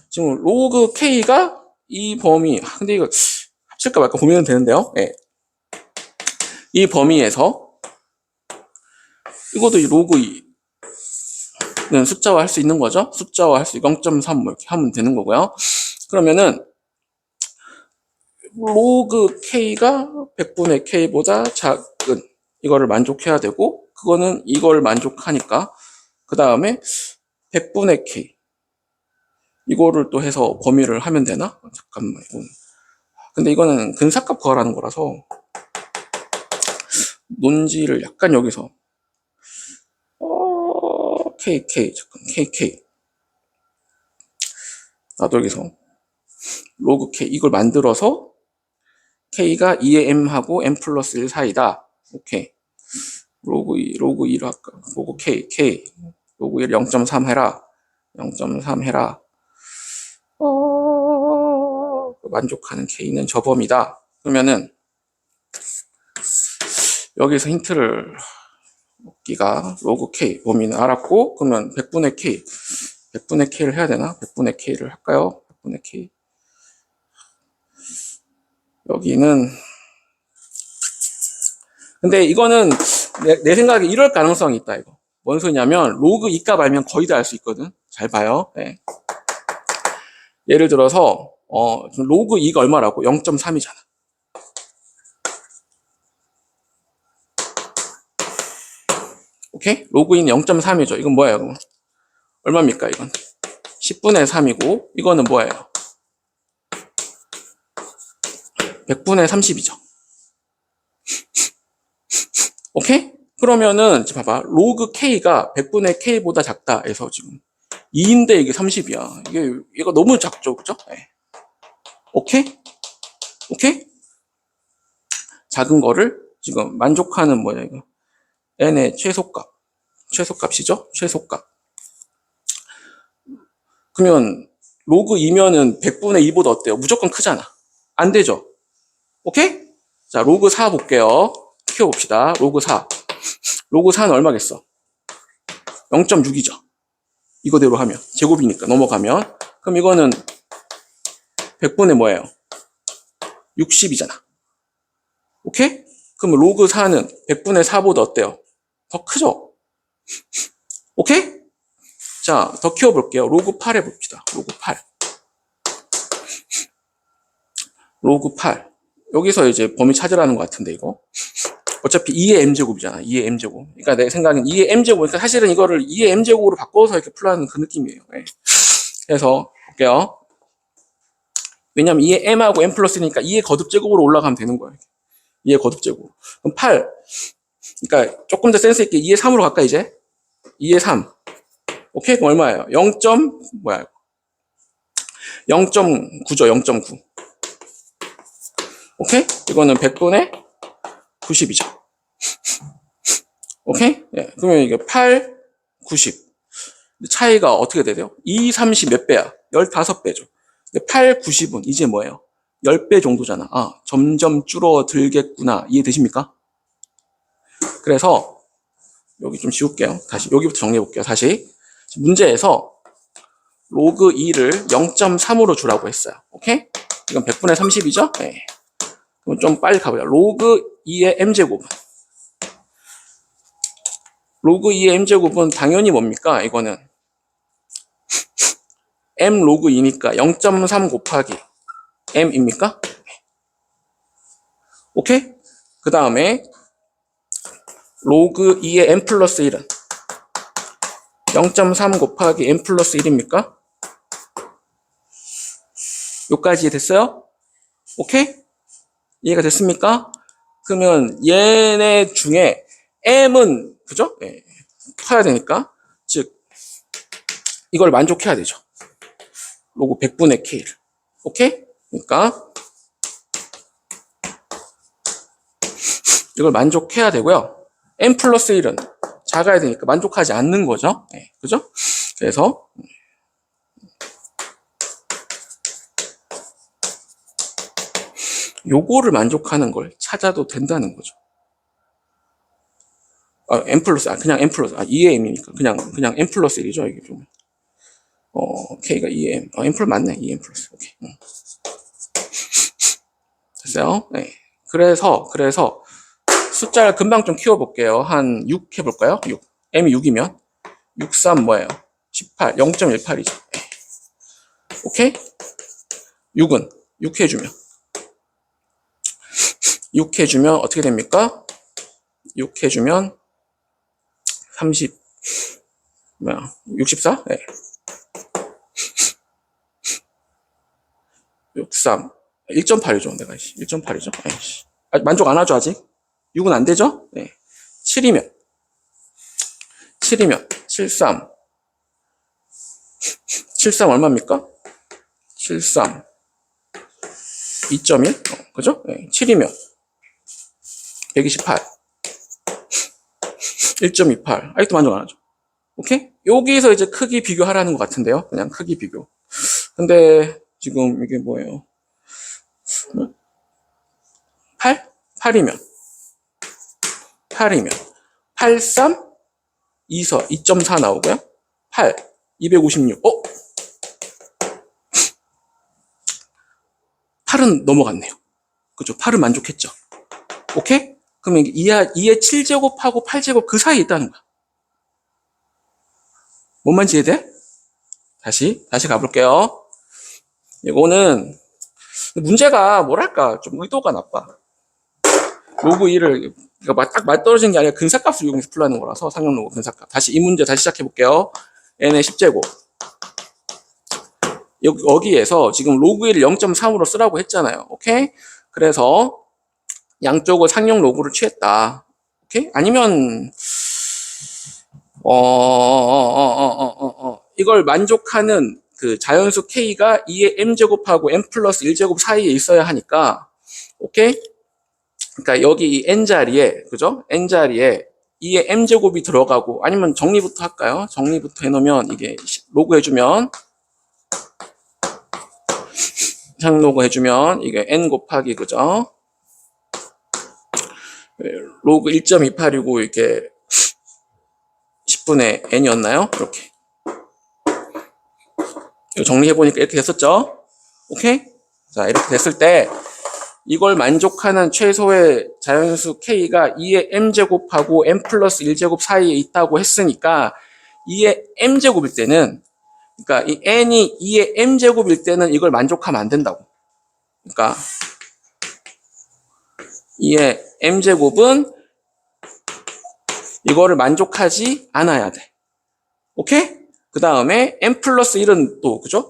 지금 로그 K가 이 범위, 근데 이거 합칠까 말까 고민은 되는데요. 네. 이 범위에서 이것도 로그 2는 숫자화 할 수 있는 거죠. 숫자화 할 수 0.3 뭐 이렇게 하면 되는 거고요. 그러면은 로그 K가 100분의 K보다 작은 이거를 만족해야 되고, 그거는 이걸 만족하니까 그 다음에 100분의 K 이거를 또 해서 범위를 하면 되나? 잠깐만. 근데 이거는 근사값 구하라는 거라서 논지를 약간 여기서 KK 잠깐 KK 나도 여기서 로그 K 이걸 만들어서 K가 2의 M하고 M 플러스 1 사이다. 오케이. 로그 2, 로그 2로 할까? 로그 K 로그 1 0.3 해라. 0.3 해라. 만족하는 K는 저 범위다. 그러면은 여기서 힌트를 얻기가 로그 K 범위는 알았고, 그러면 100분의 K 100분의 K를 해야 되나? 100분의 K를 할까요? 100분의 K 여기는 근데 이거는 내 생각에 이럴 가능성이 있다. 이거 뭔 소리냐면 로그 2값 알면 거의 다 알 수 있거든. 잘 봐요. 네. 예를 들어서 로그 2가 얼마라고? 0.3이잖아. 오케이? 로그 2는 0.3이죠. 이건 뭐예요? 그럼? 얼마입니까? 이건 10분의 3이고 이거는 뭐예요? 100분의 30이죠. 오케이? 그러면은 지금 봐봐. 로그 K가 100분의 K보다 작다 해서 지금 2인데 이게 30이야. 이거 너무 작죠. 그죠? 네. 오케이? 오케이? 작은 거를 지금 만족하는 뭐냐 이거. n의 최소값이죠? 최소값. 그러면 로그 2면은 100분의 2보다 어때요? 무조건 크잖아. 안 되죠? 오케이? 자, 로그 4 볼게요. 키워봅시다. 로그 4. 로그 4는 얼마겠어? 0.6이죠. 이거대로 하면. 제곱이니까 넘어가면. 그럼 이거는 100분의 뭐예요? 60이잖아. 오케이? 그럼 로그 4는 100분의 4보다 어때요? 더 크죠? 오케이? 자, 더 키워볼게요. 로그 8 해봅시다. 로그 8. 로그 8. 여기서 이제 범위 찾으라는 것 같은데, 이거. 어차피 2의 m제곱이잖아. 2의 m제곱. 그러니까 내 생각엔 2의 m제곱. 그러니까 사실은 이거를 2의 m제곱으로 바꿔서 이렇게 풀라는 그 느낌이에요. 네. 그래서, 볼게요. 왜냐면 2의 m하고 m 플러스니까 2의 거듭제곱으로 올라가면 되는 거예요. 2의 거듭제곱. 그럼 8. 그러니까 조금 더 센스 있게 2의 3으로 갈까, 이제? 2의 3. 오케이? 그럼 얼마예요? 0. 뭐야, 0.9죠, 0.9. 오케이? 이거는 100분의 90이죠. 오케이? 예, 그러면 이게 8, 90. 차이가 어떻게 돼요? 2, 30 몇 배야? 15배죠. 8, 90은 이제 뭐예요? 10배 정도잖아. 아, 점점 줄어들겠구나. 이해되십니까? 그래서 여기 좀 지울게요. 다시 여기부터 정리해볼게요. 다시 문제에서 로그 2를 0.3으로 주라고 했어요. 오케이? 이건 100분의 30이죠? 네. 그럼 좀 빨리 가보자. 로그 2의 m제곱. 로그 2의 m제곱은 당연히 뭡니까? 이거는 m 로그 2니까 0.3 곱하기 m입니까? 오케이? 그 다음에 로그 2의 m 플러스 1은 0.3 곱하기 m 플러스 1입니까? 여기까지 됐어요? 오케이? 이해가 됐습니까? 그러면 얘네 중에 m은 그죠? 예, 커야 되니까 즉 이걸 만족해야 되죠. 로그 100분의 k를. 오케이? 그러니까 이걸 만족해야 되고요. m 플러스 1은 작아야 되니까 만족하지 않는 거죠. 네, 그죠? 그래서 요거를 만족하는 걸 찾아도 된다는 거죠. n 플러스, 그냥 n 플러스, 2의 m이니까 그냥 n 플러스 1이죠, 이게 보면. k가 2의 m, n 플러스 맞네, 2n 플러스. 오케이. 됐어요? 네. 그래서 숫자를 금방 좀 키워볼게요. 한 6 해볼까요? 6. m이 6이면 6, 3 뭐예요? 18, 0.18이죠. 네. 오케이? 6은 6 해주면 6 해주면 어떻게 됩니까? 6 해주면 30 뭐야? 64? 네. 63 1.8이죠. 내가 1.8이죠. 만족 안 하죠, 아직? 6은 안 되죠? 네. 7이면 73 얼마입니까? 73 2.1 그죠? 네. 7이면 128 1.28 아직도 만족 안 하죠. 오케이? 여기서 이제 크기 비교하라는 것 같은데요. 그냥 크기 비교. 근데 지금 이게 뭐예요? 8? 8이면 83 2서 2.4 나오고요. 8 256 8은 넘어갔네요. 그죠? 8은 만족했죠. 오케이? 그러면 2의 7제곱하고 8제곱 그 사이에 있다는 거야. 뭔 말인지 이해돼? 다시 가볼게요. 이거는 문제가 뭐랄까 좀 의도가 나빠. 로그 1을 딱 맞떨어지는 게 아니라 근사값을 이용해서 풀라는 거라서 상용 로그 근사값. 다시 이 문제 다시 시작해 볼게요. n의 10제곱. 여기에서 지금 로그 1을 0.3으로 쓰라고 했잖아요. 오케이? 그래서 양쪽을 상용 로그를 취했다. 오케이? 아니면 이걸 만족하는 그 자연수 k가 2의 m제곱하고 m 플러스 1제곱 사이에 있어야 하니까 오케이? 그러니까 여기 이 n 자리에 그죠? n 자리에 2의 m제곱이 들어가고 아니면 정리부터 할까요? 정리부터 해놓으면 이게 로그 해주면 상 로그 해주면 이게 n 곱하기 그죠? 로그 1.28이고 이게 10분의 n이었나요? 이렇게 이거 정리해보니까 이렇게 됐었죠? 오케이? 자 이렇게 됐을 때 이걸 만족하는 최소의 자연수 k가 2의 m제곱하고 m 플러스 1제곱 사이에 있다고 했으니까 2의 m제곱일 때는 그러니까 이 n이 2의 m제곱일 때는 이걸 만족하면 안 된다고. 그러니까 2의 m제곱은 이거를 만족하지 않아야 돼. 오케이? 그 다음에 m 플러스 1은 또 그죠?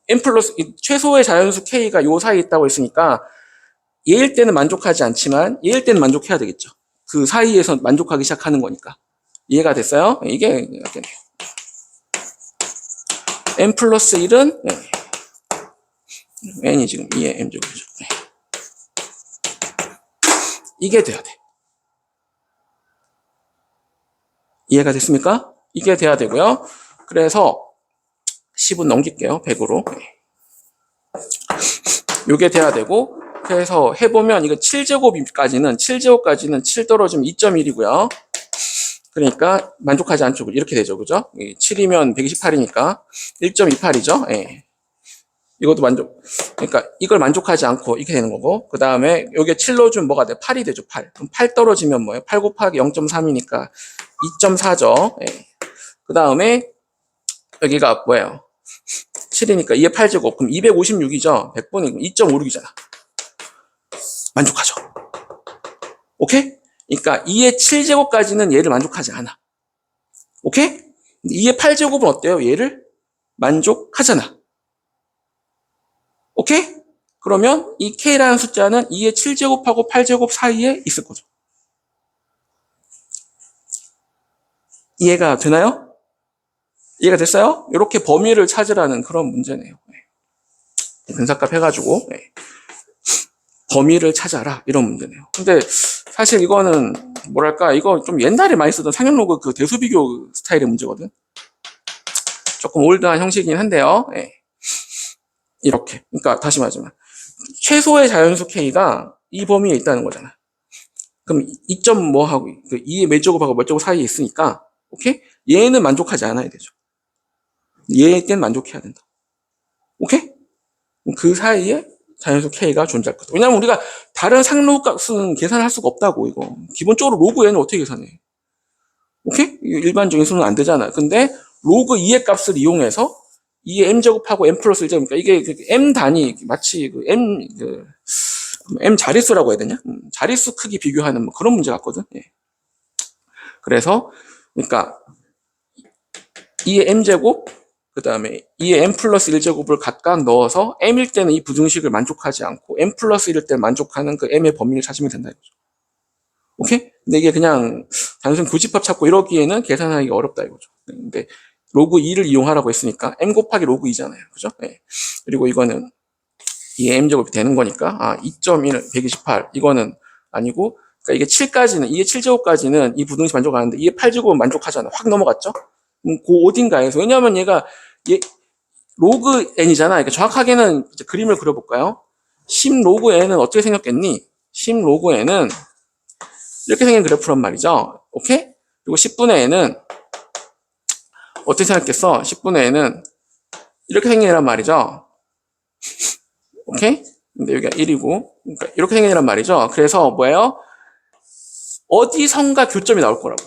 m 플러스 최소의 자연수 k가 요 사이에 있다고 했으니까 얘일 때는 만족하지 않지만 얘일 때는 만족해야 되겠죠. 그 사이에서 만족하기 시작하는 거니까. 이해가 됐어요? 이게 n 플러스 1은 n이 지금 2의 m제곱이죠. 이게 돼야 돼. 이해가 됐습니까? 이게 돼야 되고요. 그래서 10은 넘길게요. 100으로. 이게 돼야 되고 그래서 해보면 이거 7제곱까지는 7 떨어지면 2.1이고요. 그러니까 만족하지 않죠. 이렇게 되죠. 그죠? 7이면 128이니까 1.28이죠. 예. 이것도 그러니까 이걸 만족하지 않고 이렇게 되는 거고 그 다음에 여기에 7 넣어주면 뭐가 돼? 8이 되죠. 8. 그럼 8 떨어지면 뭐예요? 8 곱하기 0.3이니까 2.4죠. 예. 그 다음에 여기가 뭐예요? 7이니까 2의 8제곱 그럼 256이죠. 100분의 2.56이잖아. 만족하죠. 오케이? 그러니까 2의 7제곱까지는 얘를 만족하지 않아. 오케이? 2의 8제곱은 어때요? 얘를 만족하잖아. 오케이? 그러면 이 k라는 숫자는 2의 7제곱하고 8제곱 사이에 있을 거죠. 이해가 되나요? 이해가 됐어요? 이렇게 범위를 찾으라는 그런 문제네요. 근사값 해가지고 범위를 찾아라 이런 문제네요. 근데 사실 이거는 뭐랄까, 이거 좀 옛날에 많이 쓰던 상형로그 그 대수비교 스타일의 문제거든. 조금 올드한 형식이긴 한데요. 예. 이렇게. 그러니까 다시 말하자면 최소의 자연수 K가 이 범위에 있다는 거잖아. 그럼 2점 뭐 하고 그 2의 몇 제곱하고 몇 제곱 사이에 있으니까 오케이? 얘는 만족하지 않아야 되죠. 얘는 만족해야 된다. 오케이? 그 사이에 자연수 K가 존재할 거다. 왜냐면 우리가 다른 상로 값은 계산할 수가 없다고 이거. 기본적으로 로그 N을 어떻게 계산해? 오케이? 일반적인 수는 안 되잖아. 근데 로그 2의 값을 이용해서 2의 m제곱하고 m 플러스 1제곱이니까 이게 그 m 단위 마치 그 m 자릿수라고 해야 되냐? 자릿수 크기 비교하는 뭐 그런 문제 같거든. 예. 그래서 그러니까 2의 m제곱 그다음에 2의 m 플러스 1제곱을 각각 넣어서 m일 때는 이 부등식을 만족하지 않고 m 플러스 1일 때 만족하는 그 m의 범위를 찾으면 된다 이거죠. 오케이? 근데 이게 그냥 단순 교집합 찾고 이러기에는 계산하기 어렵다 이거죠. 근데 로그 2를 이용하라고 했으니까 m 곱하기 로그 2잖아요. 그죠? 네. 그리고 이거는 2의 m제곱이 되는 거니까 2.1, 128 이거는 아니고 그러니까 이게 7까지는 2의 7제곱까지는 이 부등식 만족하는데 2의 8제곱은 만족하잖아. 확 넘어갔죠? 그 어딘가에서 왜냐하면 얘가 로그 n이잖아. 그러니까 정확하게는 이제 그림을 그려볼까요? 10 로그 n은 어떻게 생겼겠니? 10 로그 n은 이렇게 생긴 그래프란 말이죠. 오케이? 그리고 10분의 n은 어떻게 생각했어? 10분의 n은 이렇게 생기란 말이죠. 오케이? 근데 여기가 1이고, 그러니까 이렇게 생기란 말이죠. 그래서 뭐예요? 어디선가 교점이 나올 거라고.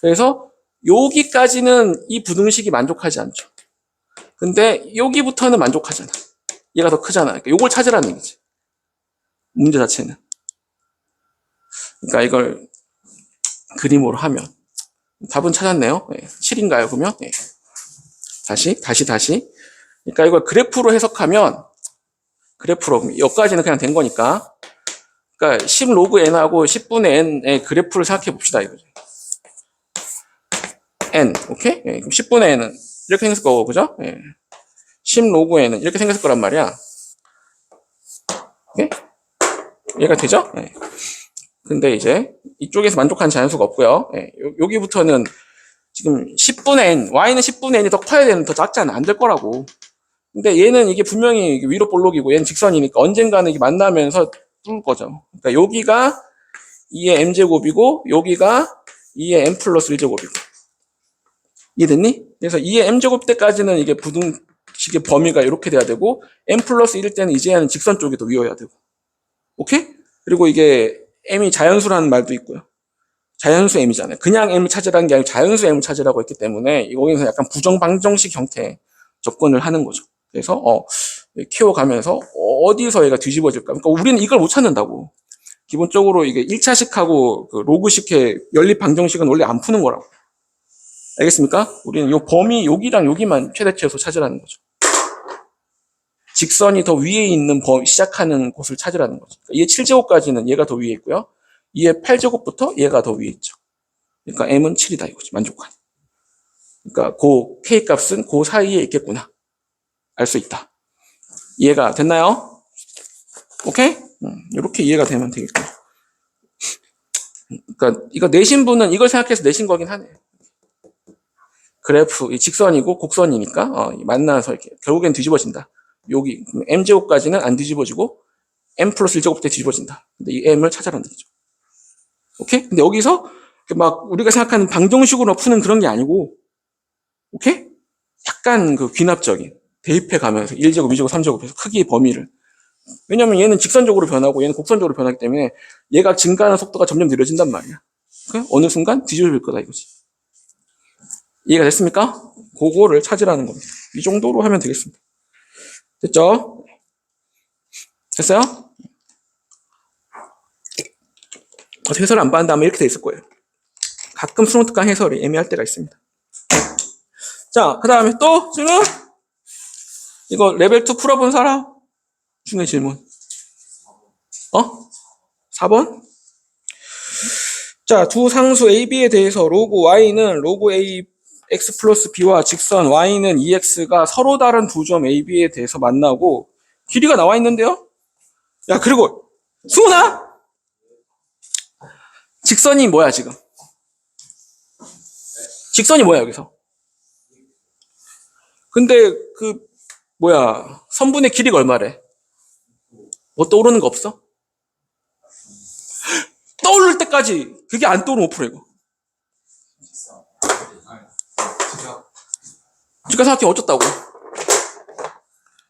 그래서 여기까지는 이 부등식이 만족하지 않죠. 근데 여기부터는 만족하잖아. 얘가 더 크잖아. 그러니까 이걸 찾으라는 얘기지. 문제 자체는. 그러니까 이걸 그림으로 하면 답은 찾았네요. 네. 7인가요? 그러면? 네. 다시. 그러니까 이걸 그래프로 해석하면 그래프로 여기까지는 그냥 된 거니까 그러니까 10 로그 n하고 10분의 n의 그래프를 생각해 봅시다 이거죠. n 오케이? 네. 그럼 10분의 n은 이렇게 생겼을 거고 그죠? 네. 10 로그 n은 이렇게 생겼을 거란 말이야. 오케이? 얘가 되죠? 네. 근데 이제 이쪽에서 만족한 자연수가 없고요. 네. 여기부터는 지금 10분의 n, y는 10분의 n이 더 커야 되는 더 작잖아. 안 될 거라고. 근데 얘는 이게 분명히 위로 볼록이고 얘는 직선이니까 언젠가는 이게 만나면서 뚫을 거죠. 그러니까 여기가 2의 m제곱이고 여기가 2의 m 플러스 1제곱이고. 이해됐니? 그래서 2의 m제곱 때까지는 이게 부등식의 범위가 이렇게 돼야 되고 m 플러스 1일 때는 이제는 직선 쪽이 더 위여야 되고. 오케이? 그리고 이게 m이 자연수라는 말도 있고요. 자연수 m이잖아요. 그냥 m을 찾으라는 게 아니고 자연수 m을 찾으라고 했기 때문에 여기서 약간 부정방정식 형태의 접근을 하는 거죠. 그래서 키워가면서 어디서 얘가 뒤집어질까? 그러니까 우리는 이걸 못 찾는다고. 기본적으로 이게 1차식하고 그 로그식의 연립방정식은 원래 안 푸는 거라고. 알겠습니까? 우리는 요 범위 여기랑 여기만 최대치에서 찾으라는 거죠. 직선이 더 위에 있는 시작하는 곳을 찾으라는 거죠. 그러니까 2의 7제곱까지는 얘가 더 위에 있고요. 2의 8제곱부터 얘가 더 위에 있죠. 그러니까 m은 7이다 이거지. 만족한. 그러니까 그 k 값은 그 사이에 있겠구나. 알 수 있다. 이해가 됐나요? 오케이? 이렇게 이해가 되면 되겠고. 그러니까 이거 내신 분은 이걸 생각해서 내신 거긴 하네. 그래프 이 직선이고 곡선이니까 만나서 이렇게 결국엔 뒤집어진다. 여기 m제곱까지는 안 뒤집어지고 m 플러스 1제곱 때 뒤집어진다. 근데 이 m을 찾아라는 거죠. 오케이? 근데 여기서 막 우리가 생각하는 방정식으로 푸는 그런 게 아니고 오케이? 약간 그 귀납적인 대입해 가면서 1제곱, 2제곱, 3제곱에서 크기의 범위를 왜냐면 얘는 직선적으로 변하고 얘는 곡선적으로 변하기 때문에 얘가 증가하는 속도가 점점 느려진단 말이야. 어느 순간 뒤집어질 거다 이거지. 이해가 됐습니까? 그거를 찾으라는 겁니다. 이 정도로 하면 되겠습니다. 됐죠? 됐어요? 해설을 안 받는다면 이렇게 돼 있을 거예요. 가끔 수능 특강 해설이 애매할 때가 있습니다. 자, 그 다음에 또 질문? 이거 레벨 2 풀어본 사람? 중에 질문. 4번? 자, 두 상수 A, B에 대해서 로그 Y는 로그 A X 플러스 B와 직선 Y는 EX가 서로 다른 두 점 A, B에 대해서 만나고 길이가 나와 있는데요? 야, 그리고 승훈아! 직선이 뭐야, 지금? 직선이 뭐야, 여기서? 근데 선분의 길이가 얼마래? 뭐 떠오르는 거 없어? 떠오를 때까지 그게 안 떠오르면 5% 이거. 직각삼각형 어쩌다고?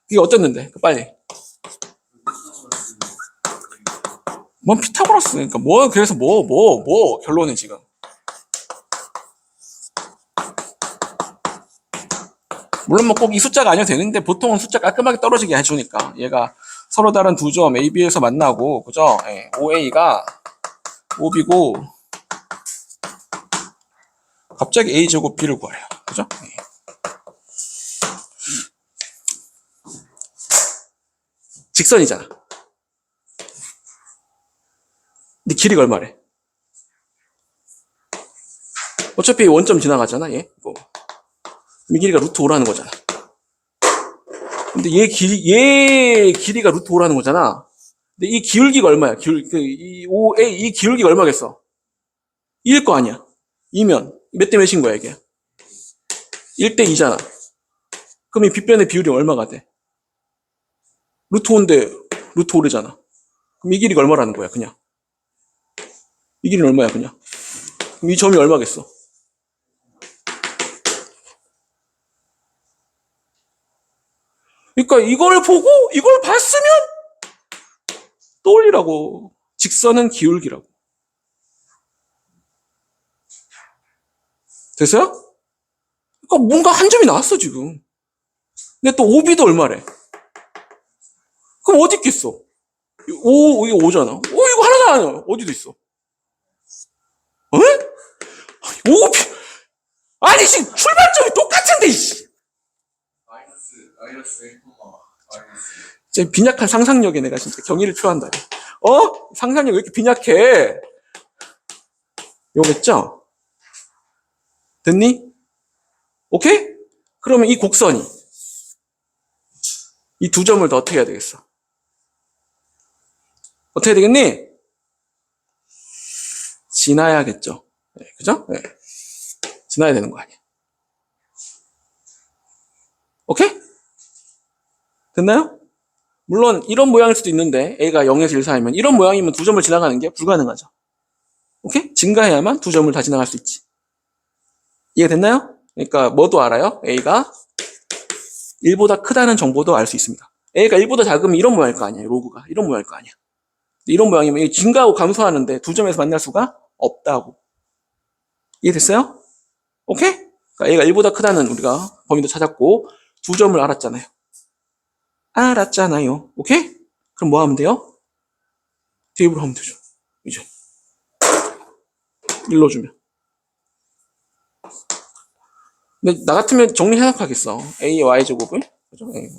이게 어쨌는데? 빨리. 뭔 피타고라스. 그러니까 그래서 결론은 지금. 물론 뭐 꼭 이 숫자가 아니어도 되는데 보통은 숫자 깔끔하게 떨어지게 해주니까 얘가 서로 다른 두 점 A, B에서 만나고 그죠? 예, OA가 OB고 갑자기 A제곱 B를 구하래요. 그죠? 예. 직선이잖아. 근데 길이가 얼마래? 어차피 원점 지나가잖아, 얘. 이 길이가 루트 5라는 거잖아. 근데 얘 길이가 루트 5라는 거잖아. 근데 이 기울기가 얼마야? 이 OA, 이 기울기가 얼마겠어? 2일 거 아니야. 2면, 몇 대 몇인 거야, 이게? 1대 2잖아. 그럼 이 빗변의 비율이 얼마가 돼? 루트 5인데, 루트 5래잖아. 그럼 이 길이가 얼마라는 거야, 그냥? 이 길이는 얼마야, 그냥? 그럼 이 점이 얼마겠어? 그러니까 이걸 보고, 이걸 봤으면, 떠올리라고. 직선은 기울기라고. 됐어요? 그러니까 뭔가 한 점이 나왔어, 지금. 근데 또 OB도 얼마래? 그럼 어디 있겠어? 이게 5잖아. 이거 하나도 아니야. 어디도 있어. 어? OB. 아니, 지금 출발점이 똑같은데, 이씨. 마이너스 1, 마이너스. 진짜 빈약한 상상력에 내가 진짜 경의를 표한다. 상상력 왜 이렇게 빈약해? 이거겠죠? 됐니? 오케이? 그러면 이 곡선이 이 두 점을 더 어떻게 해야 되겠어? 어떻게 해야 되겠니? 지나야겠죠. 네, 그죠? 네. 지나야 되는 거 아니야. 오케이? 됐나요? 물론 이런 모양일 수도 있는데 A가 0에서 1 사이면 이런 모양이면 두 점을 지나가는 게 불가능하죠. 오케이? 증가해야만 두 점을 다 지나갈 수 있지. 이해가 됐나요? 그러니까 뭐도 알아요? A가 1보다 크다는 정보도 알 수 있습니다. A가 1보다 작으면 이런 모양일 거 아니야. 로그가. 이런 모양일 거 아니야. 이런 모양이면 증가하고 감소하는데 두 점에서 만날 수가 없다고. 이해됐어요? 오케이? 그러니까 A가 1보다 크다는 우리가 범위도 찾았고 두 점을 알았잖아요. 알았잖아요. 오케이? 그럼 뭐 하면 돼요? 대입을 하면 되죠. 이제 일러주면. 근데 나 같으면 정리해석하겠어. A의 Y제곱을. 그죠? A.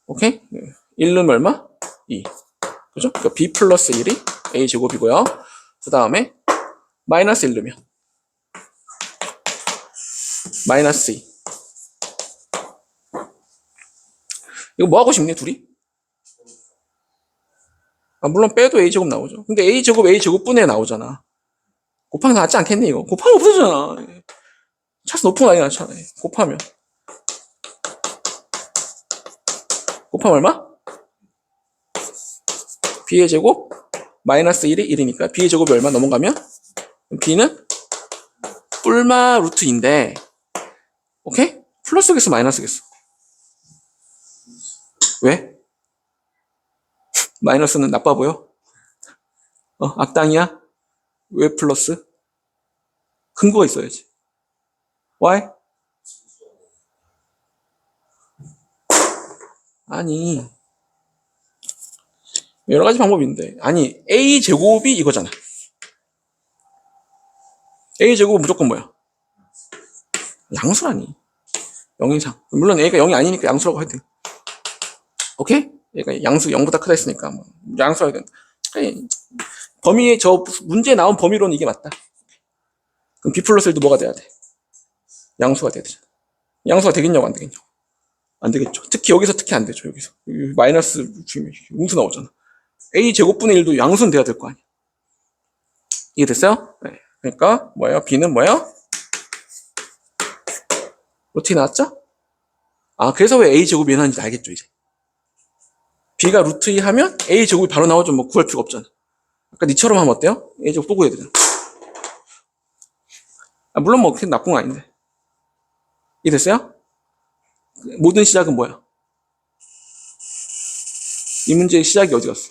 오케이? 1은 얼마? 2. 그죠? 그러니까 B 플러스 1이 A제곱이고요. 그 다음에 마이너스 1 넣으면 마이너스 2. 이거 뭐 하고 싶니, 둘이? 물론 빼도 A제곱 나오죠. 근데 A제곱분에 나오잖아. 곱하면 낫지 않겠니, 이거? 곱하면 없어지잖아. 차수 높은 거 아니야, 차라리. 곱하면. 곱하면 얼마? B의 제곱 마이너스 1이 1이니까 B의 제곱이 얼마 넘어가면? B는 뿔마 루트인데 오케이? 플러스겠어 마이너스겠어? 왜? 마이너스는 나빠 보여? 악당이야? 왜 플러스? 근거가 있어야지. Why? 아니 여러 가지 방법이 있는데 아니 A 제곱이 이거잖아. A 제곱은 무조건 뭐야? 양수라니. 0 이상. 물론 A가 0이 아니니까 양수라고 해도 돼. 오케이? 얘가 양수 0보다 크다 했으니까 뭐 양수해야 된다. 범위에 저 문제에 나온 범위로는 이게 맞다. 그럼 B 플러스 1도 뭐가 돼야 돼? 양수가 돼야 되잖아. 양수가 되겠냐고 안 되겠냐고. 안 되겠죠. 특히 여기서 특히 안 되죠. 여기서 마이너스 음수 나오잖아. a 제곱분의 1도 양수는 돼야 될 거 아니야. 이해됐어요? 네. 그러니까 뭐예요? b는 뭐예요? 루트 2 나왔죠? 아, 그래서 왜 a 제곱이 나왔는지 알겠죠, 이제. b가 루트 2 하면 a 제곱이 바로 나오죠. 뭐 구할 필요가 없잖아. 아까 니처럼 하면 어때요? a 제곱 또 구해야 되잖아. 아, 물론 뭐 그렇게 나쁜 건 아닌데. 이해됐어요? 모든 시작은 뭐야? 이 문제의 시작이 어디 갔어?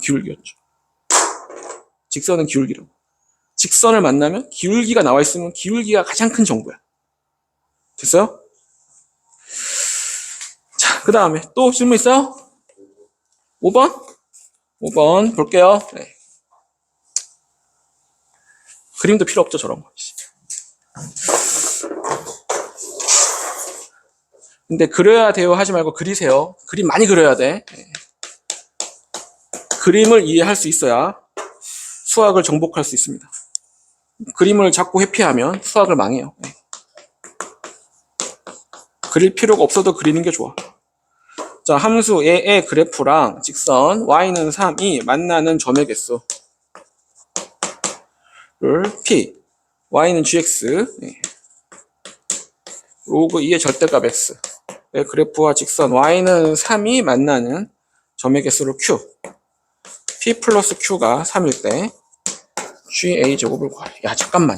기울기였죠. 직선은 기울기라고. 직선을 만나면 기울기가 나와 있으면 기울기가 가장 큰 정보야. 됐어요? 자, 그 다음에 또 질문 있어요? 5번? 5번 볼게요. 네. 그림도 필요 없죠, 저런 거. 근데 그려야 돼요 하지 말고 그리세요. 그림 많이 그려야 돼. 네. 그림을 이해할 수 있어야 수학을 정복할 수 있습니다. 그림을 자꾸 회피하면 수학을 망해요. 네. 그릴 필요가 없어도 그리는 게 좋아. 자, 함수 a의 그래프랑 직선 y는 3이 만나는 점의 개수를 p, y는 gx, 네. 로그 2의 절대값 x, 의 그래프와 직선 y는 3이 만나는 점의 개수를 q, p 플러스 q가 3일 때 ga 제곱을 구하래. 야, 잠깐만.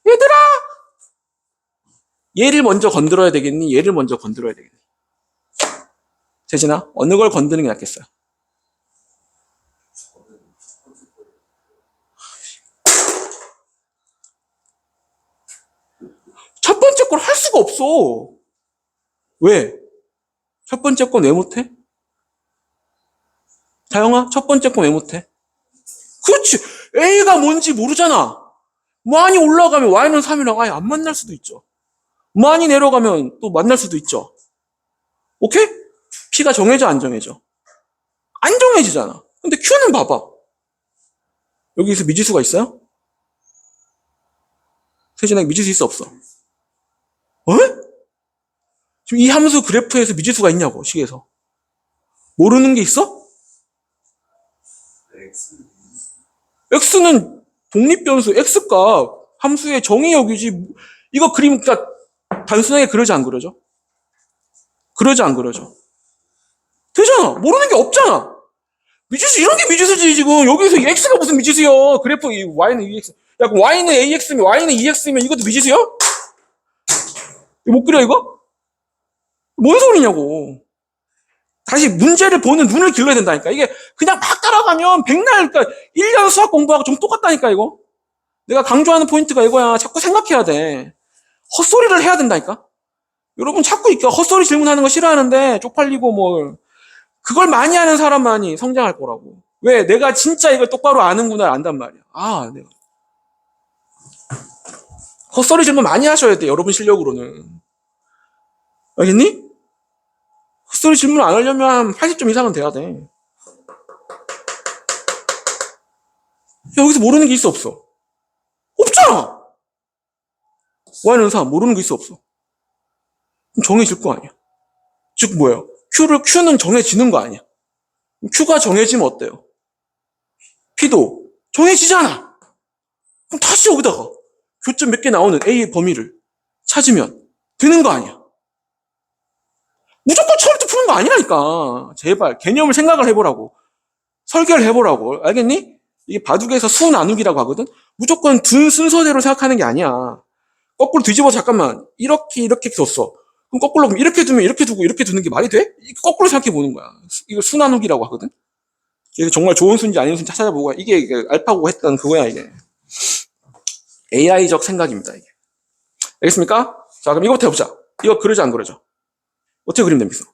얘들아! 얘를 먼저 건드려야 되겠니? 얘를 먼저 건드려야 되겠니? 세진아, 어느 걸 건드는 게 낫겠어요? 첫 번째 걸 할 수가 없어. 왜? 첫 번째 건 왜 못해? 다영아, 첫 번째 건 왜 못해? 그렇지. A가 뭔지 모르잖아. 많이 올라가면 Y는 3이랑 아예 안 만날 수도 있죠. 많이 내려가면 또 만날 수도 있죠. 오케이? P가 정해져, 안 정해져? 안 정해지잖아. 근데 Q는 봐봐. 여기서 미지수가 있어요? 세진아, 미지수 있어, 없어? 어? 지금 이 함수 그래프에서 미지수가 있냐고, 식에서. 모르는 게 있어? X는 독립변수 X값, 함수의 정의역이지. 이거 그림, 그러니까 단순하게 그러지 안 그러죠? 그러지 안 그러죠? 되잖아. 모르는 게 없잖아. 미지수, 이런 게 미지수지, 지금. 여기서 이 X가 무슨 미지수야. 그래프, 이 Y는 EX. 야, 그럼 Y는 AX면, Y는 EX면 이것도 미지수야? 이거 못 그려, 이거? 뭔 소리냐고. 다시 문제를 보는 눈을 길러야 된다니까. 이게 그냥 막 따라가면 백날, 그러니까 1년 수학 공부하고 좀 똑같다니까, 이거. 내가 강조하는 포인트가 이거야. 자꾸 생각해야 돼. 헛소리를 해야 된다니까. 여러분 자꾸 이렇게 헛소리 질문하는 거 싫어하는데 쪽팔리고 뭐 그걸 많이 하는 사람만이 성장할 거라고. 왜? 내가 진짜 이걸 똑바로 아는구나 안단 말이야. 아, 내가 헛소리 질문 많이 하셔야 돼. 여러분 실력으로는. 알겠니? 헛소리 질문 안 하려면 80점 이상은 돼야 돼. 여기서 모르는 게 있어 없어? 없잖아. Y는 3 모르는 게 있어 없어? 그럼 정해질 거 아니야. 즉 뭐야? Q는 정해지는 거 아니야. Q가 정해지면 어때요? P도 정해지잖아. 그럼 다시 여기다가 교점 몇 개 나오는 A의 범위를 찾으면 되는 거 아니야. 무조건 처음부터 푸는 거 아니라니까. 제발 개념을 생각을 해보라고. 설계를 해보라고. 알겠니? 이게 바둑에서 수 나누기라고 하거든. 무조건 둔 순서대로 생각하는 게 아니야. 거꾸로 뒤집어 잠깐만. 이렇게 뒀어. 그럼 거꾸로 그럼 이렇게 두면 이렇게 두고 이렇게 두는 게 말이 돼? 거꾸로 생각해 보는 거야. 이거 수 나누기라고 하거든. 이게 정말 좋은 수인지 아닌 수인지 찾아보고 이게 알파고가 했던 그거야 이게. AI적 생각입니다 이게. 알겠습니까? 자 그럼 이거부터 해보자. 이거 그러지 안 그러죠? 어떻게 그리면 됩니까?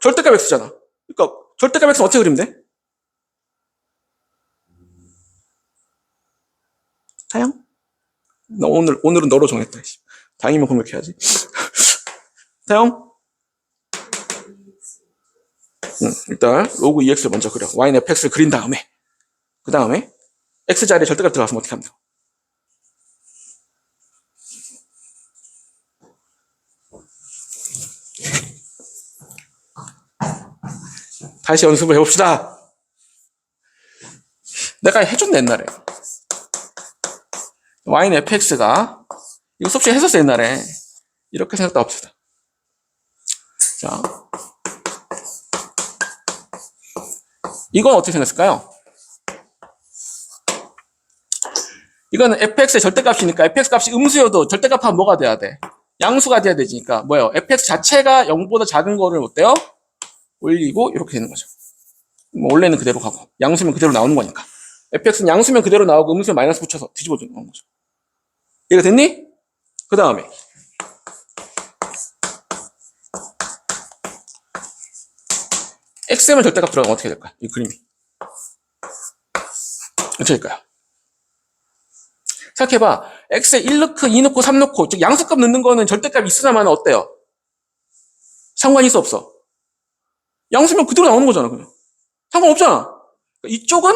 절대값 x잖아. 그러니까 절대값 x는 어떻게 그리면 돼? 타영? 나 오늘은 너로 정했다. 다행이면 공격해야지. 타영? 일단 로그 EX를 먼저 그려. Y는 fx를 그린 다음에 그 다음에 x 자리에 절대값 들어갔으면 어떻게 하면 돼? 다시 연습을 해봅시다. 내가 해줬네, 옛날에. y는 fx가, 이거 수업 시간에 했었어, 옛날에. 이렇게 생각해 봅시다. 자. 이건 어떻게 생겼을까요? 이거는 fx의 절대값이니까 fx 값이 음수여도 절대값하면 뭐가 돼야 돼? 양수가 돼야 되니까 뭐예요? fx 자체가 0보다 작은 거를 어때요? 올리고 이렇게 되는 거죠. 뭐 원래는 그대로 가고 양수면 그대로 나오는 거니까 fx는 양수면 그대로 나오고 음수면 마이너스 붙여서 뒤집어주는 거죠. 이해가 됐니? 그 다음에 xm을 절대값 들어가면 어떻게 될까요? 이 그림이 어떻게 될까요? 생각해봐. x에 1 넣고 2 넣고 3 넣고 즉 양수값 넣는 거는 절대값이 있으나마나 어때요? 상관이 있어 없어? 양수면 그대로 나오는 거잖아. 그냥 상관없잖아. 이쪽은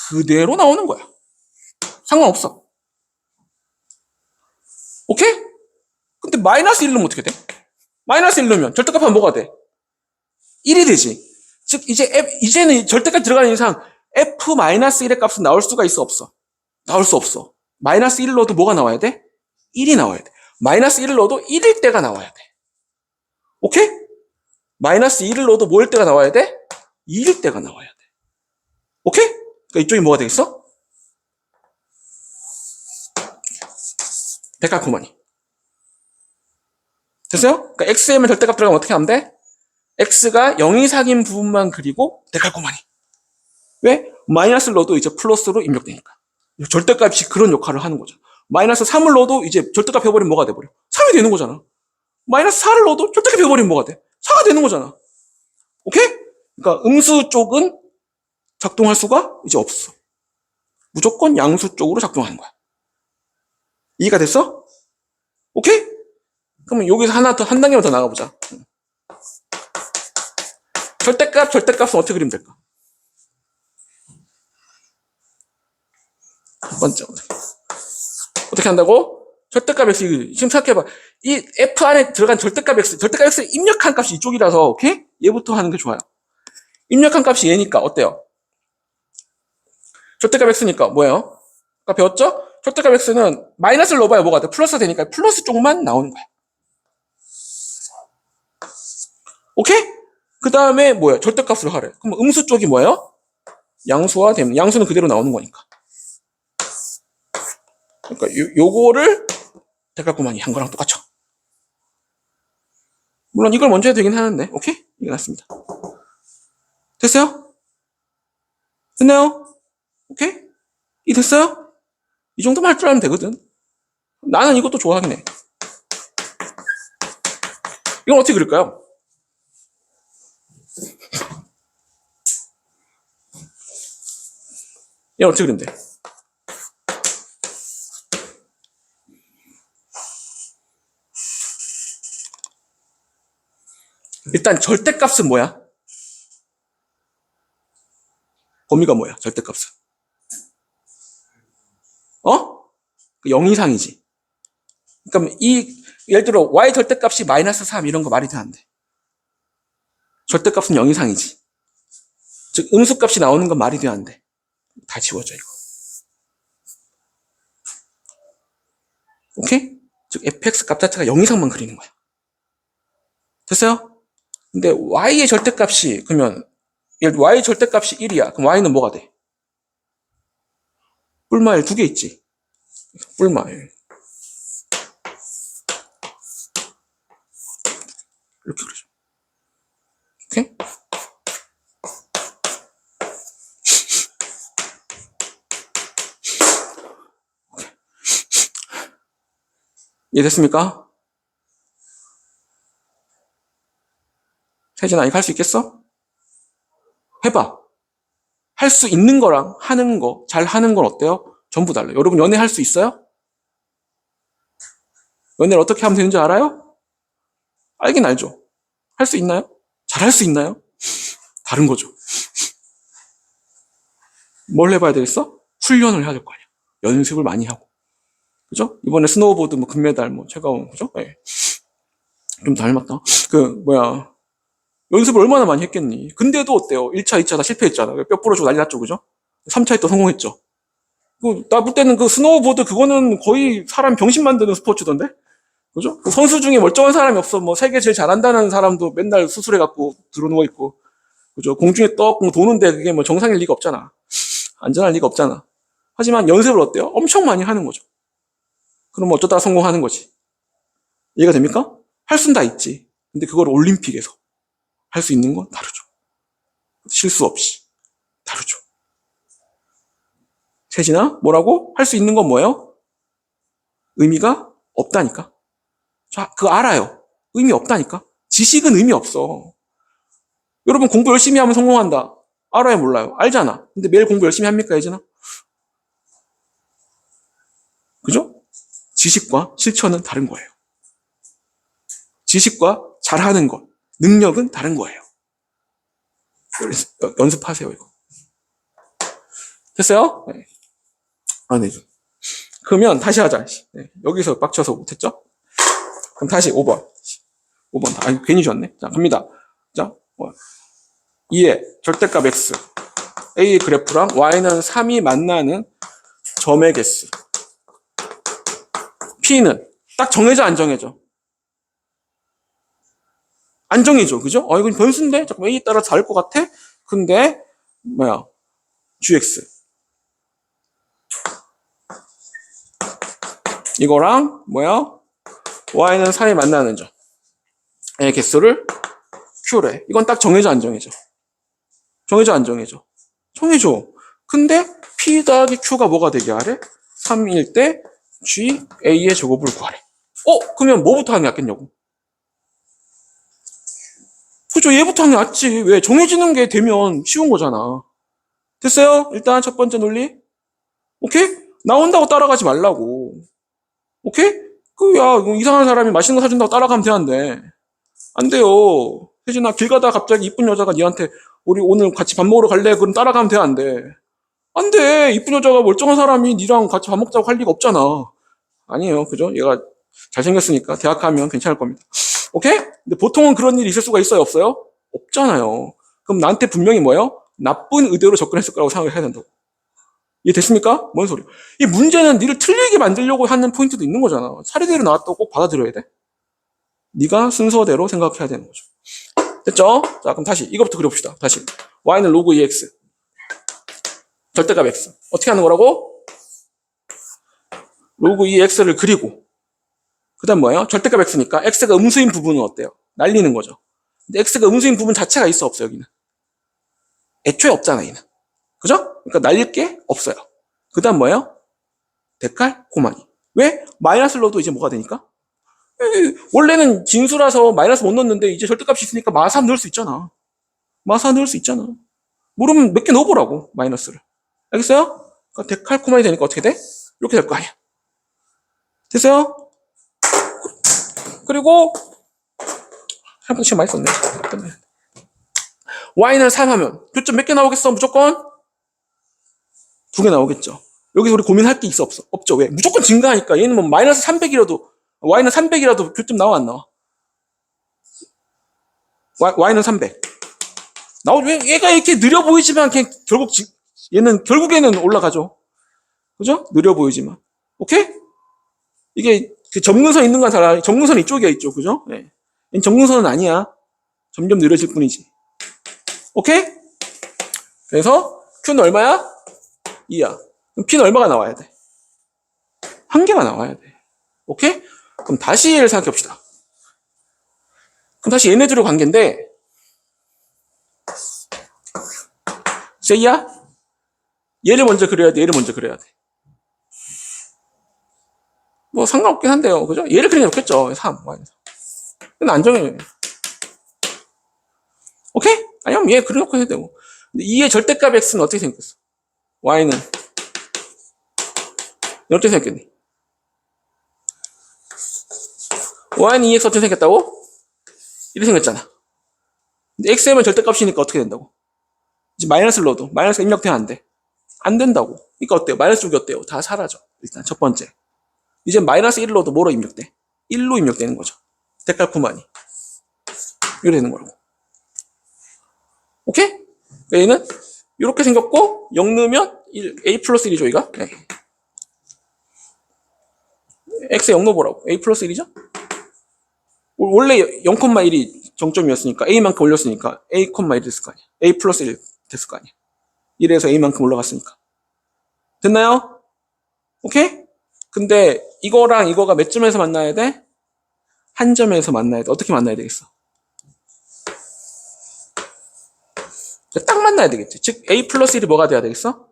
그대로 나오는 거야. 상관없어. 오케이? 근데 마이너스 1 넣으면 어떻게 돼? 마이너스 1 넣으면 절대값 하면 뭐가 돼? 1이 되지. 즉 이제는 절대값 들어가는 이상 f-1의 값은 나올 수가 있어 없어? 나올 수 없어. 마이너스 1을 넣어도 뭐가 나와야 돼? 1이 나와야 돼. 마이너스 1을 넣어도 1일 때가 나와야 돼. 오케이? 마이너스 2를 넣어도 뭐일 때가 나와야 돼? 2일 때가 나와야 돼. 오케이? 그러니까 이쪽이 뭐가 되겠어? 데칼코마니. 됐어요? 그러니까 xm의 절대값 들어가면 어떻게 하면 돼? x가 0이 사귄 부분만 그리고 데칼코마니. 왜? 마이너스를 넣어도 이제 플러스로 입력되니까. 절대값이 그런 역할을 하는 거죠. 마이너스 3을 넣어도 이제 절대값 해버리면 뭐가 돼버려? 3이 되는 거잖아. 마이너스 4를 넣어도 절대값 해버리면 뭐가 돼? 4가 되는 거잖아. 오케이? 그러니까 음수 쪽은 작동할 수가 이제 없어. 무조건 양수 쪽으로 작동하는 거야. 이해가 됐어? 오케이? 그러면 여기서 한 단계만 더 나가보자. 절대값은 어떻게 그리면 될까? 첫 번째. 어떻게 한다고? 절대값 x, 지금 생각해봐. 이 f 안에 들어간 절대값 x에 입력한 값이 이쪽이라서, 오케이? 얘부터 하는 게 좋아요. 입력한 값이 얘니까, 어때요? 절대값 x니까, 뭐예요? 아까 배웠죠? 절대값 x는 마이너스를 넣어봐야 뭐가 돼? 플러스가 되니까 플러스 쪽만 나오는 거야. 오케이? 그 다음에 뭐야? 절대값으로 하래. 그럼 음수 쪽이 뭐예요? 양수화 되면, 양수는 그대로 나오는 거니까. 그러니까 요거를 데칼코마니 한 거랑 똑같죠. 물론 이걸 먼저 해도 되긴 하는데, 오케이? 이게 낫습니다. 됐어요? 됐나요? 오케이? 이 됐어요? 이 정도만 할 줄 알면 되거든. 나는 이것도 좋아하긴 해. 이건 어떻게 그릴까요? 이건 어떻게 그리면 돼? 일단 절대값은 뭐야? 범위가 뭐야? 절대값은. 어? 0 이상이지. 그러니까 예를 들어 y 절대값이 마이너스 3 이런 거 말이 돼 안 돼. 절대값은 0 이상이지. 즉 음수값이 나오는 건 말이 돼 안 돼. 다 지워져 이거. 오케이? 즉 fx 값 자체가 0 이상만 그리는 거야. 됐어요? 근데 y의 절대값이 그러면 예를 들어 y 절대값이 1이야. 그럼 y는 뭐가 돼? 뿔마일 2개 있지. 뿔마일. 이렇게 그러죠. 오케이? 이해됐습니까? 세진아, 이거 할 수 있겠어? 해봐. 할 수 있는 거랑 하는 거, 잘 하는 건 어때요? 전부 달라요. 여러분 연애 할 수 있어요? 연애를 어떻게 하면 되는지 알아요? 알긴 알죠. 할 수 있나요? 잘 할 수 있나요? 다른 거죠. 뭘 해봐야 되겠어? 훈련을 해야 될 거 아니야. 연습을 많이 하고. 그죠? 이번에 스노우보드 뭐 금메달 뭐 최가원 그죠? 네. 좀 닮았다. 연습을 얼마나 많이 했겠니? 근데도 어때요? 1차, 2차 다 실패했잖아. 뼈 부러지고 난리 났죠, 그죠? 3차에 또 성공했죠. 나 볼 때는 그 스노우보드 그거는 거의 사람 병신 만드는 스포츠던데? 그죠? 그 선수 중에 멀쩡한 사람이 없어. 뭐 세계 제일 잘한다는 사람도 맨날 수술해갖고 들어누워 있고, 그죠? 공중에 떡 도는데 그게 뭐 정상일 리가 없잖아. 안전할 리가 없잖아. 하지만 연습을 어때요? 엄청 많이 하는 거죠. 그럼 어쩌다가 성공하는 거지. 이해가 됩니까? 할 수는 다 있지. 근데 그걸 올림픽에서 할 수 있는 건 다르죠. 실수 없이 다르죠. 세진아, 뭐라고? 할 수 있는 건 뭐예요? 의미가 없다니까. 자, 그거 알아요. 의미 없다니까. 지식은 의미 없어. 여러분 공부 열심히 하면 성공한다. 알아요, 몰라요? 알잖아. 근데 매일 공부 열심히 합니까, 예진아? 그죠? 지식과 실천은 다른 거예요. 지식과 잘하는 것, 능력은 다른 거예요. 연습하세요, 이거. 됐어요? 네. 아, 네. 그러면 다시 하자. 네. 여기서 빡쳐서 못했죠? 그럼 다시 5번. 5번. 아, 괜히 줬네. 자, 갑니다. 자, 2의 절대값 x. a의 그래프랑 y는 3이 만나는 점의 개수. p는 딱 정해져, 안 정해져? 안 정해져. 그죠? 이건 변수인데? 잠깐 a에 따라 다를 것 같아? 근데, gx. 이거랑, y는 3이 만나는 점의 개수를 q래. 이건 딱 정해져, 안 정해져? 정해져, 안 정해져? 정해져. 근데 p 더하기 q가 뭐가 되게 하래? 3일 때 g a의 제곱을 구하래. 그러면 뭐부터 하는 게 낫겠냐고? 그죠? 얘부터 하는 게 낫지. 왜? 정해지는 게 되면 쉬운 거잖아. 됐어요? 일단 첫 번째 논리. 오케이? 나온다고 따라가지 말라고. 오케이? 이상한 사람이 맛있는 거 사준다고 따라가면 되는데. 안 돼요. 혜진아, 길 가다가 갑자기 이쁜 여자가 니한테 우리 오늘 같이 밥 먹으러 갈래? 그럼 따라가면 돼, 안 돼? 안 돼. 이쁜 여자가 멀쩡한 사람이 니랑 같이 밥 먹자고 할 리가 없잖아. 아니에요. 그죠? 얘가 잘생겼으니까 대학 가면 괜찮을 겁니다. 오케이? 근데 보통은 그런 일이 있을 수가 있어요? 없어요? 없잖아요. 그럼 나한테 분명히 뭐예요? 나쁜 의도로 접근했을 거라고 생각을 해야 된다고. 이해됐습니까? 뭔 소리? 이 문제는 니를 틀리게 만들려고 하는 포인트도 있는 거잖아. 사례대로 나왔다고 꼭 받아들여야 돼. 네가 순서대로 생각해야 되는 거죠. 됐죠? 자, 그럼 다시 이것부터 그려봅시다. 다시 y는 로그 2x 절대값 x 어떻게 하는 거라고? 로그 2x를 그리고 그 다음 뭐예요? 절대값 x니까 x가 음수인 부분은 어때요? 날리는 거죠. 근데 x가 음수인 부분 자체가 있어 없어 여기는? 애초에 없잖아 얘는. 그죠? 그러니까 날릴 게 없어요. 그 다음 뭐예요? 데칼 코마니. 왜? 마이너스를 넣어도 이제 뭐가 되니까? 원래는 진수라서 마이너스 못 넣었는데 이제 절대값이 있으니까 마사 넣을 수 있잖아. 마사 넣을 수 있잖아. 모르면 몇 개 넣어보라고 마이너스를. 알겠어요? 그러니까 데칼코마니 되니까 어떻게 돼? 이렇게 될 거 아니야. 됐어요? 그리고 생각보다 시간 많이 썼네. y는 3 하면 교점 몇 개 나오겠어? 무조건? 2개 나오겠죠. 여기서 우리 고민할 게 있어 없어? 없죠. 왜? 무조건 증가하니까 얘는 뭐 마이너스 300이라도 y는 300이라도 교점 나와 안 나와? y는 300 나오죠. 얘가 이렇게 느려 보이지만 얘는 결국에는 올라가죠. 그죠? 느려 보이지만 오케이? 이게 그 점근선 있는 건 잘 알아. 점근선 이쪽이야 이쪽. 그죠? 네. 얘는 점근선은 아니야. 점점 느려질 뿐이지. 오케이? 그래서 Q는 얼마야? 2야. 그럼 P는 얼마가 나와야 돼? 1개가 나와야 돼. 오케이? 그럼 다시 얘를 생각해 봅시다. 그럼 다시 얘네 둘의 관계인데 J야? 얘를 먼저 그려야 돼? 얘를 먼저 그려야 돼? 뭐 상관없긴 한데요. 그죠? 얘를 그리는 게 좋겠죠. 3. 근데 안 정해요. 오케이? 아니면 얘 그려놓고 해도 되고. 근데 2의 절대값 x는 어떻게 생겼어? y는 어떻게 생겼니? y는 2x 어떻게 생겼다고? 이렇게 생겼잖아. 근데 xm은 절대값이니까 어떻게 된다고? 이제 마이너스를 넣어도 마이너스가 입력되면 안 돼. 안 된다고. 그러니까 어때요? 마이너스 쪽이 어때요? 다 사라져. 일단 첫 번째. 이제 마이너스 1을 넣어도 뭐로 입력돼? 1로 입력되는 거죠. 데칼코마니. 이렇게 되는 거라고. 오케이? 얘는 이렇게 생겼고 0 넣으면 1, a 플러스 1이죠, 이가? 네. x에 0 넣어보라고. a 플러스 1이죠? 원래 0,1이 정점이었으니까 a만큼 올렸으니까 a, 1 됐을 거 아니야. a 플러스 1 됐을 거 아니야. 1에서 a만큼 올라갔으니까. 됐나요? 오케이? 근데 이거랑 이거가 몇 점에서 만나야 돼? 한 점에서 만나야 돼. 어떻게 만나야 되겠어? 딱 만나야 되겠지. 즉 a 플러스 1이 뭐가 돼야 되겠어?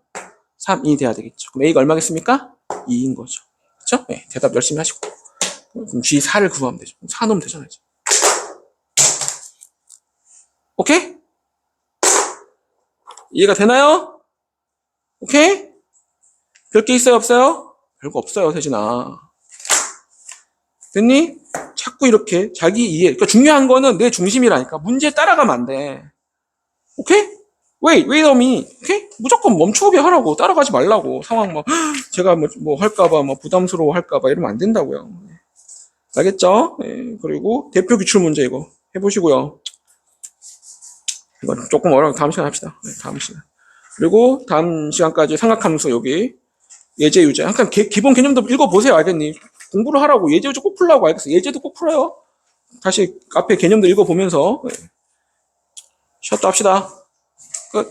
3이 돼야 되겠죠. 그럼 a가 얼마겠습니까? 2인 거죠. 그렇죠? 네, 대답 열심히 하시고. 그럼 G4를 구하면 되죠. 4 넣으면 되잖아요. 이제. 오케이? 이해가 되나요? 오케이? 별게 있어요, 없어요? 별거 없어요, 세진아. 됐니? 자꾸 이렇게 자기 이해. 그러니까 중요한 거는 내 중심이라니까. 문제에 따라가면 안 돼. 오케이? wait a minute. 오케이? 무조건 멈추게 하라고. 따라가지 말라고. 상황 뭐, 제가 뭐 할까봐, 뭐 부담스러워 할까봐 이러면 안 된다고요. 알겠죠? 네, 그리고 대표 기출 문제 이거 해보시고요. 이거 조금 어려워. 다음 시간 합시다. 네, 다음 시간. 그리고 다음 시간까지 삼각함수 여기 예제 유제. 약간 기본 개념도 읽어보세요. 알겠니? 공부를 하라고. 예제 유제 꼭 풀라고. 알겠어. 예제도 꼭 풀어요. 다시 앞에 개념도 읽어보면서 쉬었다 합시다. 끝.